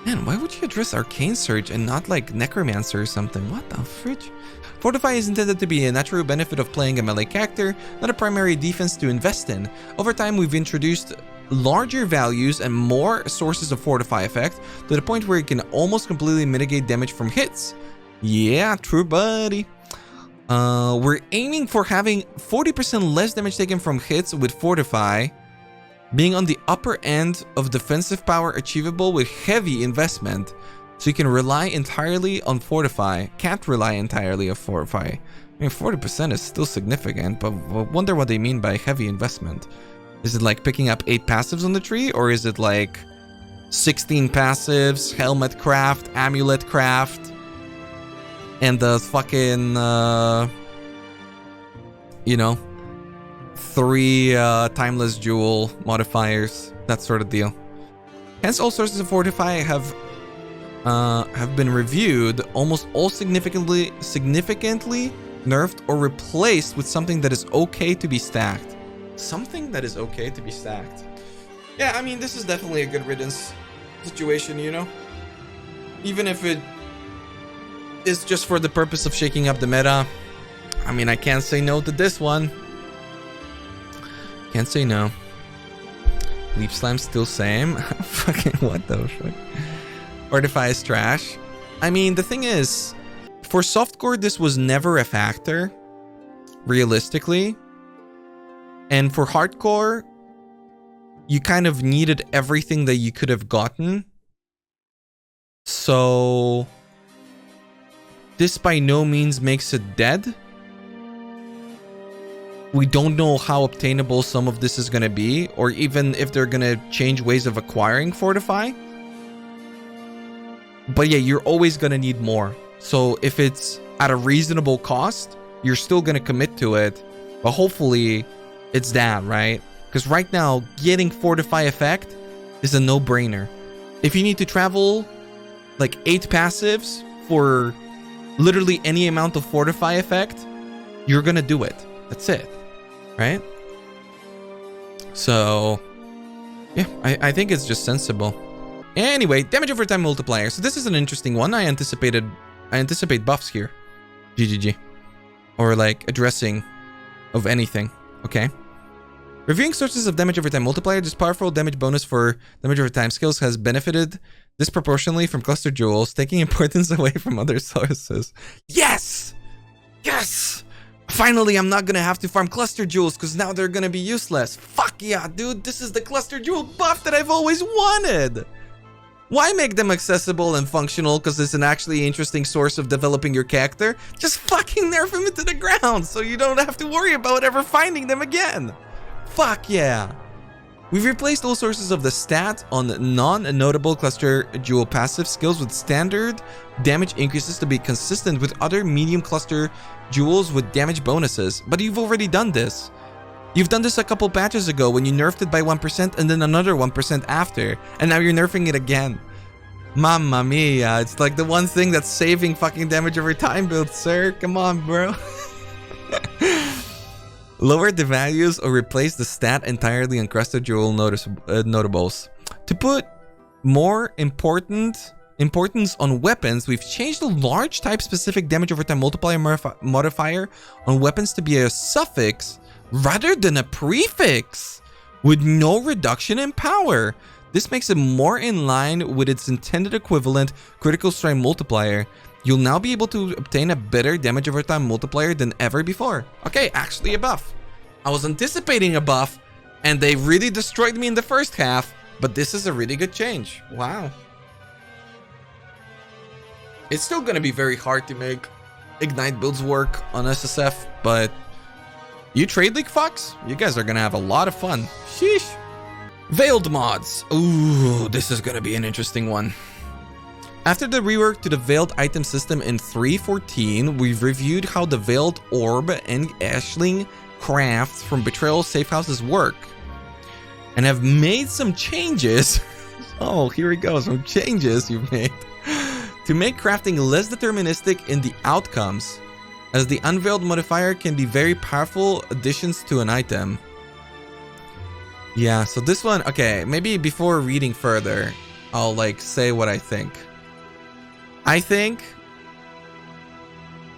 Man, why would you address Arcane Surge and not like Necromancer or something? What the fridge? Fortify is intended to be a natural benefit of playing a melee character, not a primary defense to invest in. Over time, we've introduced larger values and more sources of Fortify effect to the point where it can almost completely mitigate damage from hits. Yeah, true, buddy. We're aiming for having 40% less damage taken from hits with Fortify, being on the upper end of defensive power achievable with heavy investment. So you can rely entirely on Fortify. Can't rely entirely on Fortify. I mean, 40% is still significant, but I wonder what they mean by heavy investment. Is it like picking up 8 passives on the tree? Or is it like 16 passives, helmet craft, amulet craft, and the fucking, you know, 3 timeless jewel modifiers, that sort of deal. Hence, all sources of Fortify have been reviewed, almost all significantly nerfed or replaced with something that is okay to be stacked. Something that is okay to be stacked. Yeah, I mean, this is definitely a good riddance situation, you know? Even if it is just for the purpose of shaking up the meta. I mean, I can't say no to this one. Can't say no. Leaf Slime still same. Fucking what the fuck? Fortify is trash. I mean, the thing is, for softcore, this was never a factor, realistically. And for hardcore, you kind of needed everything that you could have gotten. So this by no means makes it dead. We don't know how obtainable some of this is going to be, or even if they're going to change ways of acquiring Fortify. But yeah, you're always going to need more. So if it's at a reasonable cost, you're still going to commit to it. But hopefully it's that, right? Because right now, getting Fortify effect is a no-brainer. If you need to travel like 8 passives for literally any amount of Fortify effect, you're gonna do it. That's it, right? So yeah, I think it's just sensible. Anyway, damage over time multiplier. So this is an interesting one. I anticipate buffs here. GGG. Or like addressing of anything. Okay. Reviewing sources of damage over time multiplier. This powerful damage bonus for damage over time skills has benefited disproportionately from cluster jewels, taking importance away from other sources. Yes! Yes! Finally, I'm not gonna have to farm cluster jewels because now they're gonna be useless. Fuck yeah, dude. This is the cluster jewel buff that I've always wanted. Why make them accessible and functional because it's an actually interesting source of developing your character? Just fucking nerf them into the ground so you don't have to worry about ever finding them again. Fuck yeah. We've replaced all sources of the stat on non-notable cluster jewel passive skills with standard damage increases to be consistent with other medium cluster jewels with damage bonuses. But you've already done this. You've done this a couple patches ago when you nerfed it by 1% and then another 1% after. And now you're nerfing it again. Mamma mia. It's like the one thing that's saving fucking damage over time build, sir. Come on, bro. Lower the values or replace the stat entirely on cluster jewel notables. To put more importance on weapons, we've changed the large type specific damage over time multiplier modifier on weapons to be a suffix rather than a prefix, with no reduction in power. This makes it more in line with its intended equivalent critical strike multiplier. You'll now be able to obtain a better damage over time multiplier than ever before. Okay, actually a buff. I was anticipating a buff, and they really destroyed me in the first half, but this is a really good change. Wow. It's still gonna be very hard to make Ignite builds work on SSF, but you Trade League fucks, you guys are gonna have a lot of fun. Sheesh. Veiled mods. Ooh, this is gonna be an interesting one. After the rework to the Veiled item system in 3.14, we've reviewed how the Veiled Orb and Ashling crafts from Betrayal safe houses work, and have made some changes. Oh, here we go. Some changes you've made to make crafting less deterministic in the outcomes, as the Unveiled modifier can be very powerful additions to an item. Yeah, so this one, okay, maybe before reading further, I'll like say what I think. I think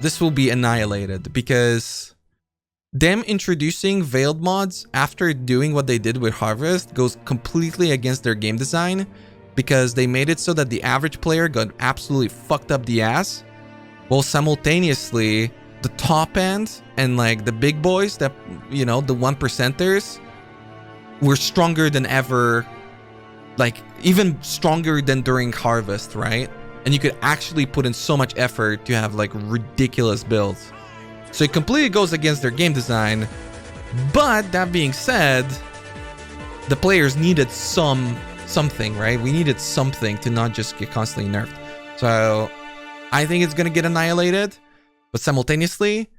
this will be annihilated because them introducing Veiled mods after doing what they did with Harvest goes completely against their game design, because they made it so that the average player got absolutely fucked up the ass, while simultaneously the top end and like the big boys that, you know, the 1%ers were stronger than ever, like even stronger than during Harvest, right? And you could actually put in so much effort to have like ridiculous builds. So it completely goes against their game design. But that being said, the players needed something, right? We needed something to not just get constantly nerfed. So I think it's gonna get annihilated, but simultaneously,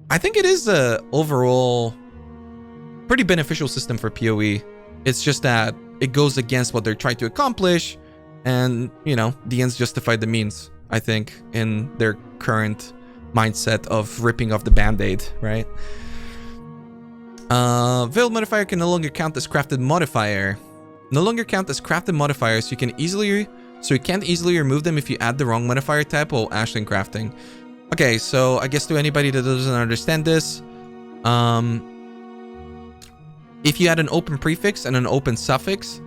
I think it is a overall pretty beneficial system for PoE. It's just that it goes against what they're trying to accomplish. And, you know, the ends justify the means, I think, in their current mindset of ripping off the band-aid, right? Veiled modifier can no longer count as crafted modifier. No longer count as crafted modifiers. You can't easily remove them if you add the wrong modifier type while Ashling crafting. Okay, so I guess to anybody that doesn't understand this, if you had an open prefix and an open suffix,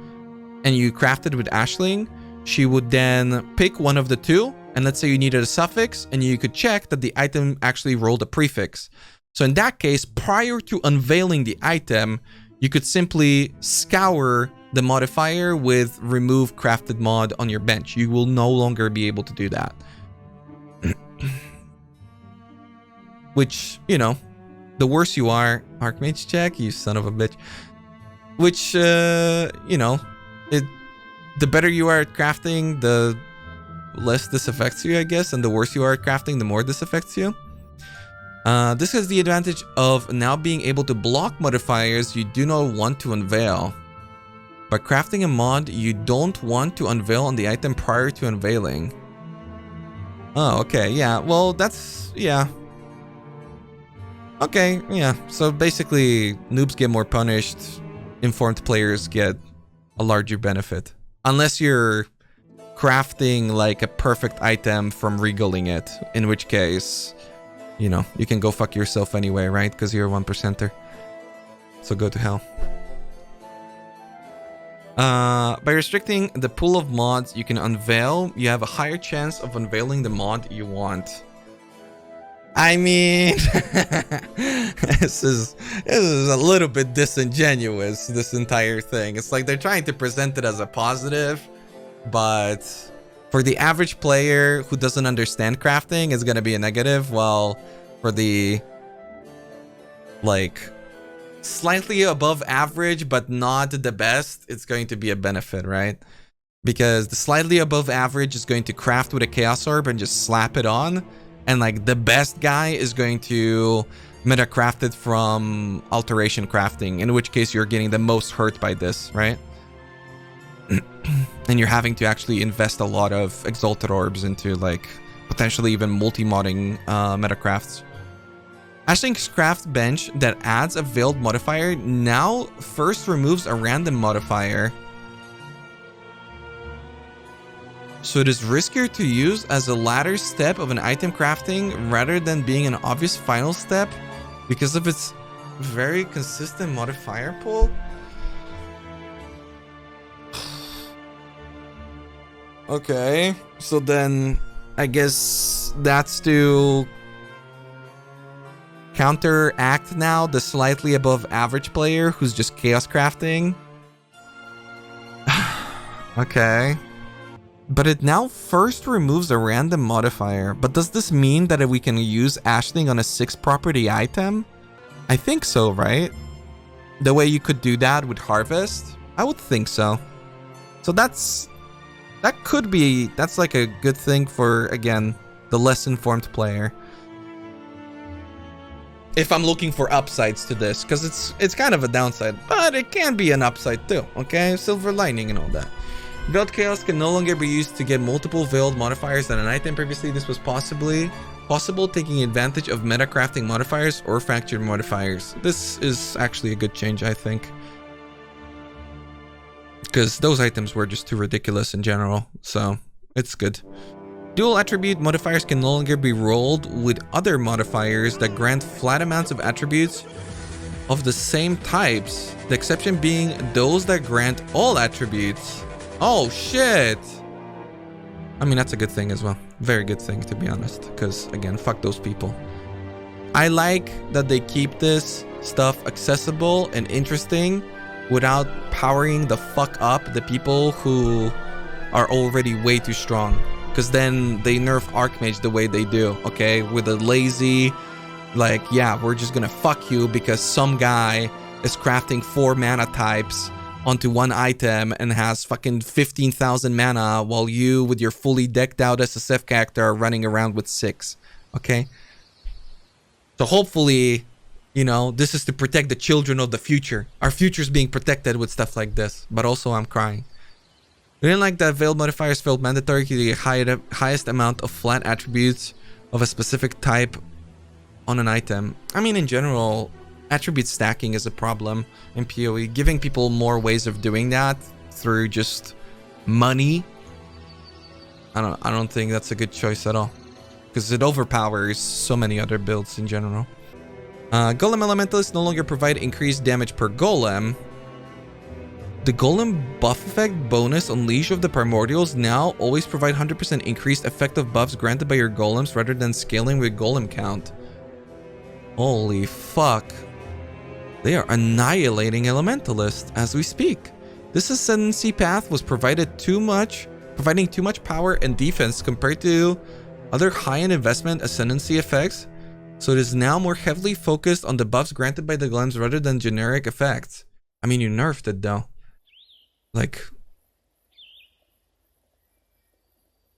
and you crafted with Ashling, she would then pick one of the two, and let's say you needed a suffix, and you could check that the item actually rolled a prefix. So in that case, prior to unveiling the item, you could simply scour the modifier with remove crafted mod on your bench. You will no longer be able to do that. Which, you know, the worse you are, archmage check, you son of a bitch. Which, you know, the better you are at crafting, the less this affects you, I guess, and the worse you are at crafting, the more this affects you. This has the advantage of now being able to block modifiers you do not want to unveil. By crafting a mod you don't want to unveil on the item prior to unveiling. Oh, okay, yeah. Well, that's... yeah. Okay, yeah. So basically, noobs get more punished. Informed players get a larger benefit. Unless you're crafting like a perfect item from regaling it. In which case, you know, you can go fuck yourself anyway, right? Because you're a 1%er. So go to hell. By restricting the pool of mods you can unveil, you have a higher chance of unveiling the mod you want. I mean, this is a little bit disingenuous, this entire thing. It's like they're trying to present it as a positive, but for the average player who doesn't understand crafting, it's gonna be a negative, while for the, like, slightly above average but not the best, it's going to be a benefit, right? Because the slightly above average is going to craft with a chaos orb and just slap it on, and like the best guy is going to meta craft it from alteration crafting, in which case you're getting the most hurt by this, right? And you're having to actually invest a lot of exalted orbs into like potentially even multi-modding meta crafts. Ashling's craft bench that adds a veiled modifier now first removes a random modifier. So it is riskier to use as a latter step of an item crafting rather than being an obvious final step because of its very consistent modifier pool. Okay, so then I guess that's to counteract now the slightly above average player who's just chaos crafting. Okay. But it now first removes a random modifier. But does this mean that we can use Ashling on a 6 property item? I think so, right? The way you could do that with Harvest? I would think so. So that's like a good thing for, again, the less informed player. If I'm looking for upsides to this, because it's kind of a downside, but it can be an upside too, okay? Silver lining and all that. Veiled Chaos can no longer be used to get multiple veiled modifiers on an item. Previously, this was possible taking advantage of meta crafting modifiers or fractured modifiers. This is actually a good change, I think. Because those items were just too ridiculous in general, so it's good. Dual attribute modifiers can no longer be rolled with other modifiers that grant flat amounts of attributes of the same types. The exception being those that grant all attributes. Oh shit! I mean, that's a good thing as well. Very good thing, to be honest. Because, again, fuck those people. I like that they keep this stuff accessible and interesting without powering the fuck up the people who are already way too strong. Because then they nerf archmage the way they do, okay? With a lazy, like, yeah, we're just gonna fuck you because some guy is crafting 4 mana types onto one item and has fucking 15,000 mana while you with your fully decked out SSF character are running around with 6, okay? So hopefully, you know, this is to protect the children of the future. Our future's being protected with stuff like this, but also I'm crying. We didn't like that veiled modifiers felt mandatory to the highest amount of flat attributes of a specific type on an item. I mean, in general, attribute stacking is a problem in PoE. Giving people more ways of doing that through just money, I don't think that's a good choice at all, because it overpowers so many other builds in general. Golem Elementalists no longer provide increased damage per golem. The golem buff effect bonus Unleash of the Primordials now always provide 100% increased effective buffs granted by your golems rather than scaling with golem count. Holy fuck. They are annihilating Elementalists as we speak. This Ascendancy path was providing too much power and defense compared to other high-end investment Ascendancy effects, so it is now more heavily focused on the buffs granted by the golems rather than generic effects. I mean, you nerfed it though. Like,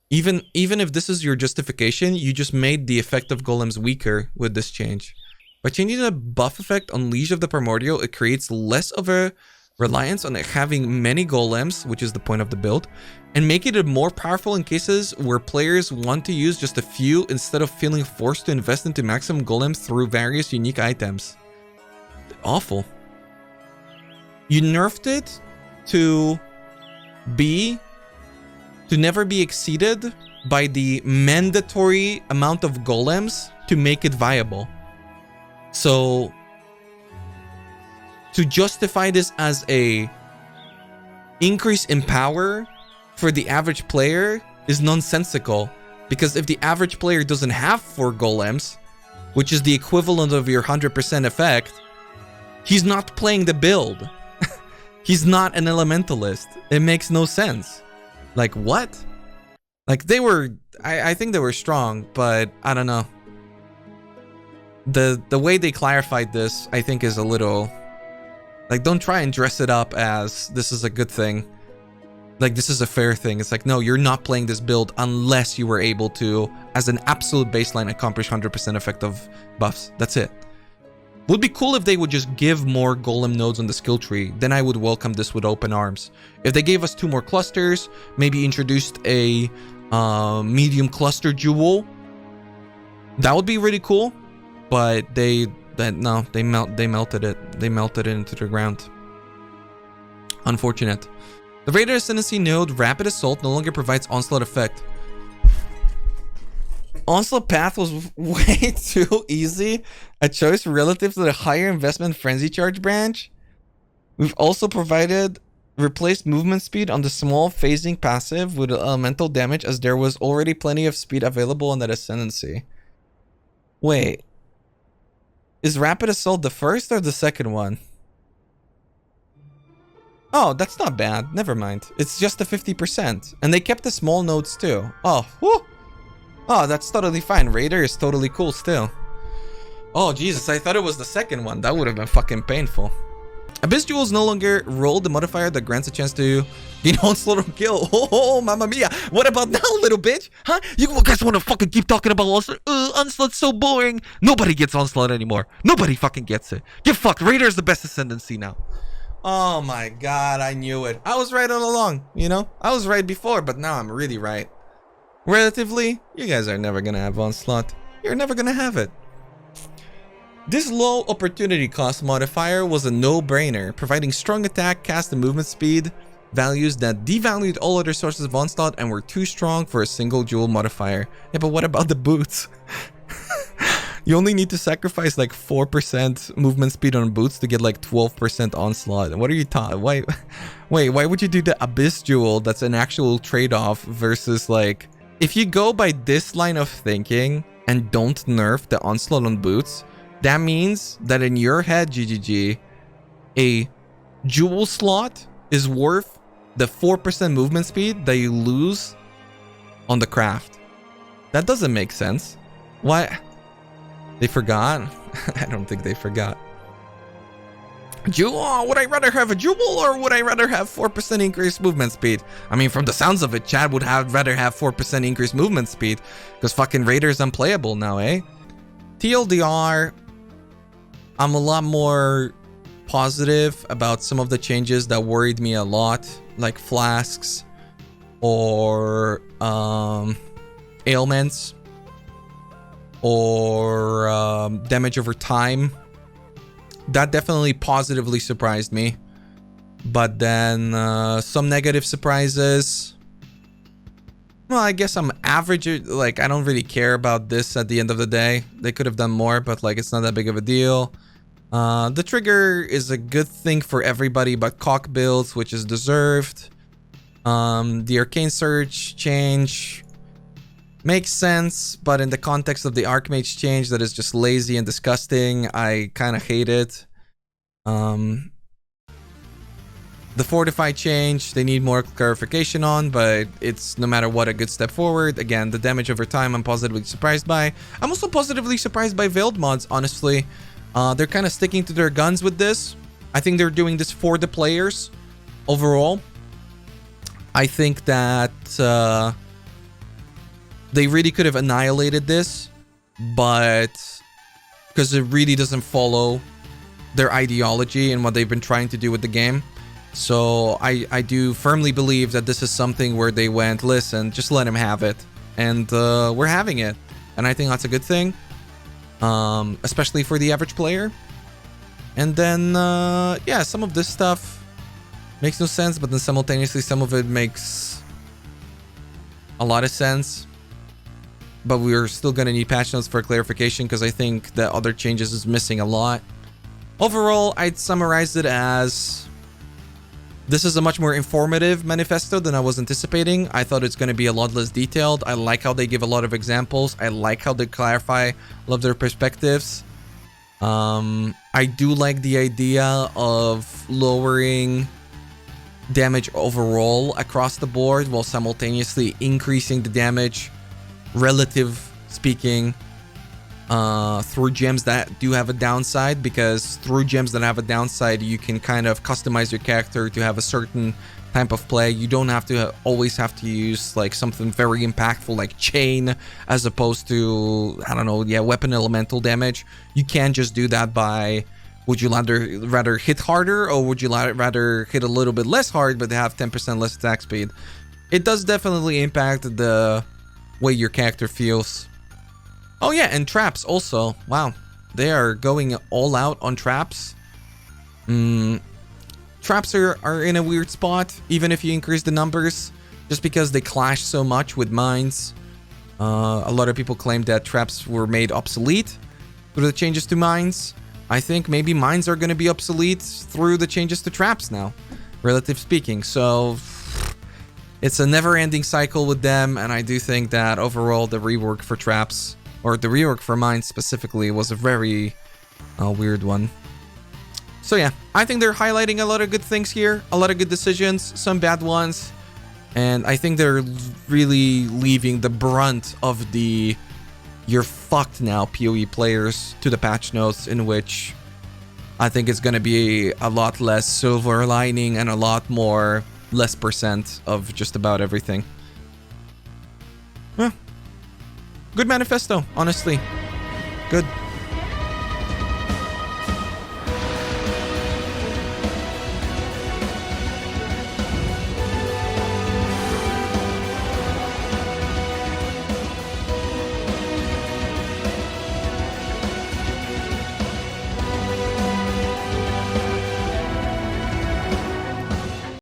even if this is your justification, you just made the effect of golems weaker with this change. By changing the buff effect Unleash of the Primordial, it creates less of a reliance on having many golems, which is the point of the build, and making it more powerful in cases where players want to use just a few instead of feeling forced to invest into maximum golems through various unique items. Awful. You nerfed it to never be exceeded by the mandatory amount of golems to make it viable. So to justify this as a increase in power for the average player is nonsensical, because if the average player doesn't have 4 golems, which is the equivalent of your 100% effect, he's not playing the build. He's not an elementalist. It makes no sense. Like, what? Like, they were, I think they were strong, but I don't know. The way they clarified this, I think, is a little, like, don't try and dress it up as this is a good thing. Like, this is a fair thing. It's like, no, you're not playing this build unless you were able to, as an absolute baseline, accomplish 100% effective buffs. That's it. Would be cool if they would just give more golem nodes on the skill tree. Then I would welcome this with open arms. If they gave us 2 more clusters, maybe introduced a medium cluster jewel, that would be really cool. But they melted it. They melted it into the ground. Unfortunate. The Raider Ascendancy node Rapid Assault no longer provides onslaught effect. Onslaught path was way too easy a choice relative to the higher investment Frenzy Charge branch. We've also replaced movement speed on the small phasing passive with elemental damage, as there was already plenty of speed available on that Ascendancy. Wait. Is Rapid Assault the first or the second one? Oh, that's not bad. Never mind. It's just the 50%. And they kept the small nodes too. Oh, whoo! Oh, that's totally fine. Raider is totally cool still. Oh, Jesus. I thought it was the second one. That would have been fucking painful. Abyss Jewels no longer roll the modifier that grants a chance to gain onslaught or kill. Oh, mamma mia. What about now, little bitch? Huh? You guys want to fucking keep talking about onslaught? Onslaught's so boring. Nobody gets onslaught anymore. Nobody fucking gets it. Get fucked. Raider is the best Ascendancy now. Oh my god, I knew it. I was right all along, you know? I was right before, but now I'm really right. Relatively, you guys are never gonna have onslaught. You're never gonna have it. This low opportunity cost modifier was a no-brainer, providing strong attack, cast, and movement speed values that devalued all other sources of onslaught and were too strong for a single jewel modifier. Yeah, but what about the boots? You only need to sacrifice like 4% movement speed on boots to get like 12% onslaught. What are you talking? Why would you do the Abyss Jewel that's an actual trade-off versus like... If you go by this line of thinking and don't nerf the onslaught on boots, that means that in your head, GGG, a jewel slot is worth the 4% movement speed that you lose on the craft. That doesn't make sense. Why? They forgot? I don't think they forgot. Jewel? Would I rather have a jewel or would I rather have 4% increased movement speed? I mean, from the sounds of it, Chad would rather have 4% increased movement speed because fucking Raider's unplayable now, eh? TLDR, I'm a lot more positive about some of the changes that worried me a lot, like Flasks or Ailments or damage over time. That definitely positively surprised me. But then some negative surprises. Well, I guess I'm average. Like, I don't really care about this at the end of the day. They could have done more, but like, it's not that big of a deal. The trigger is a good thing for everybody but cock builds, which is deserved. The Arcane Surge change makes sense, but in the context of the Archmage change that is just lazy and disgusting, I kind of hate it. The Fortify change, they need more clarification on, but it's no matter what a good step forward. Again, the damage over time, I'm positively surprised by. I'm also positively surprised by Veiled mods, honestly. They're kind of sticking to their guns with this. I think they're doing this for the players overall. I think that they really could have annihilated this, but because it really doesn't follow their ideology and what they've been trying to do with the game. So I do firmly believe that this is something where they went, listen, just let him have it. And we're having it. And I think that's a good thing. Especially for the average player. And then, yeah, some of this stuff makes no sense, but then simultaneously some of it makes a lot of sense. But we're still going to need patch notes for clarification because I think the other changes is missing a lot. Overall, I'd summarize it as this is a much more informative manifesto than I was anticipating. I thought it's going to be a lot less detailed. I like how they give a lot of examples. I like how they clarify a lot of their perspectives. I do like the idea of lowering damage overall across the board while simultaneously increasing the damage, relative speaking, through gems that do have a downside, because through gems that have a downside you can kind of customize your character to have a certain type of play. You don't have to always have to use like something very impactful like chain as opposed to, I don't know, yeah, weapon elemental damage. You can just do that by, would you rather hit harder, or would you rather hit a little bit less hard but have 10% less attack speed? It does definitely impact the way your character feels. Oh yeah, and traps also. Wow, they are going all out on traps. Traps are in a weird spot, even if you increase the numbers, just because they clash so much with mines. A lot of people claim that traps were made obsolete through the changes to mines. I think maybe mines are going to be obsolete through the changes to traps now, relative speaking. So it's a never-ending cycle with them, and I do think that overall the rework for traps, or the rework for mines specifically, was a very weird one. So yeah, I think they're highlighting a lot of good things here, a lot of good decisions, some bad ones, and I think they're really leaving the brunt of the "you're fucked now" PoE players to the patch notes, in which I think it's going to be a lot less silver lining and a lot more less percent of just about everything. Good manifesto, honestly. Good.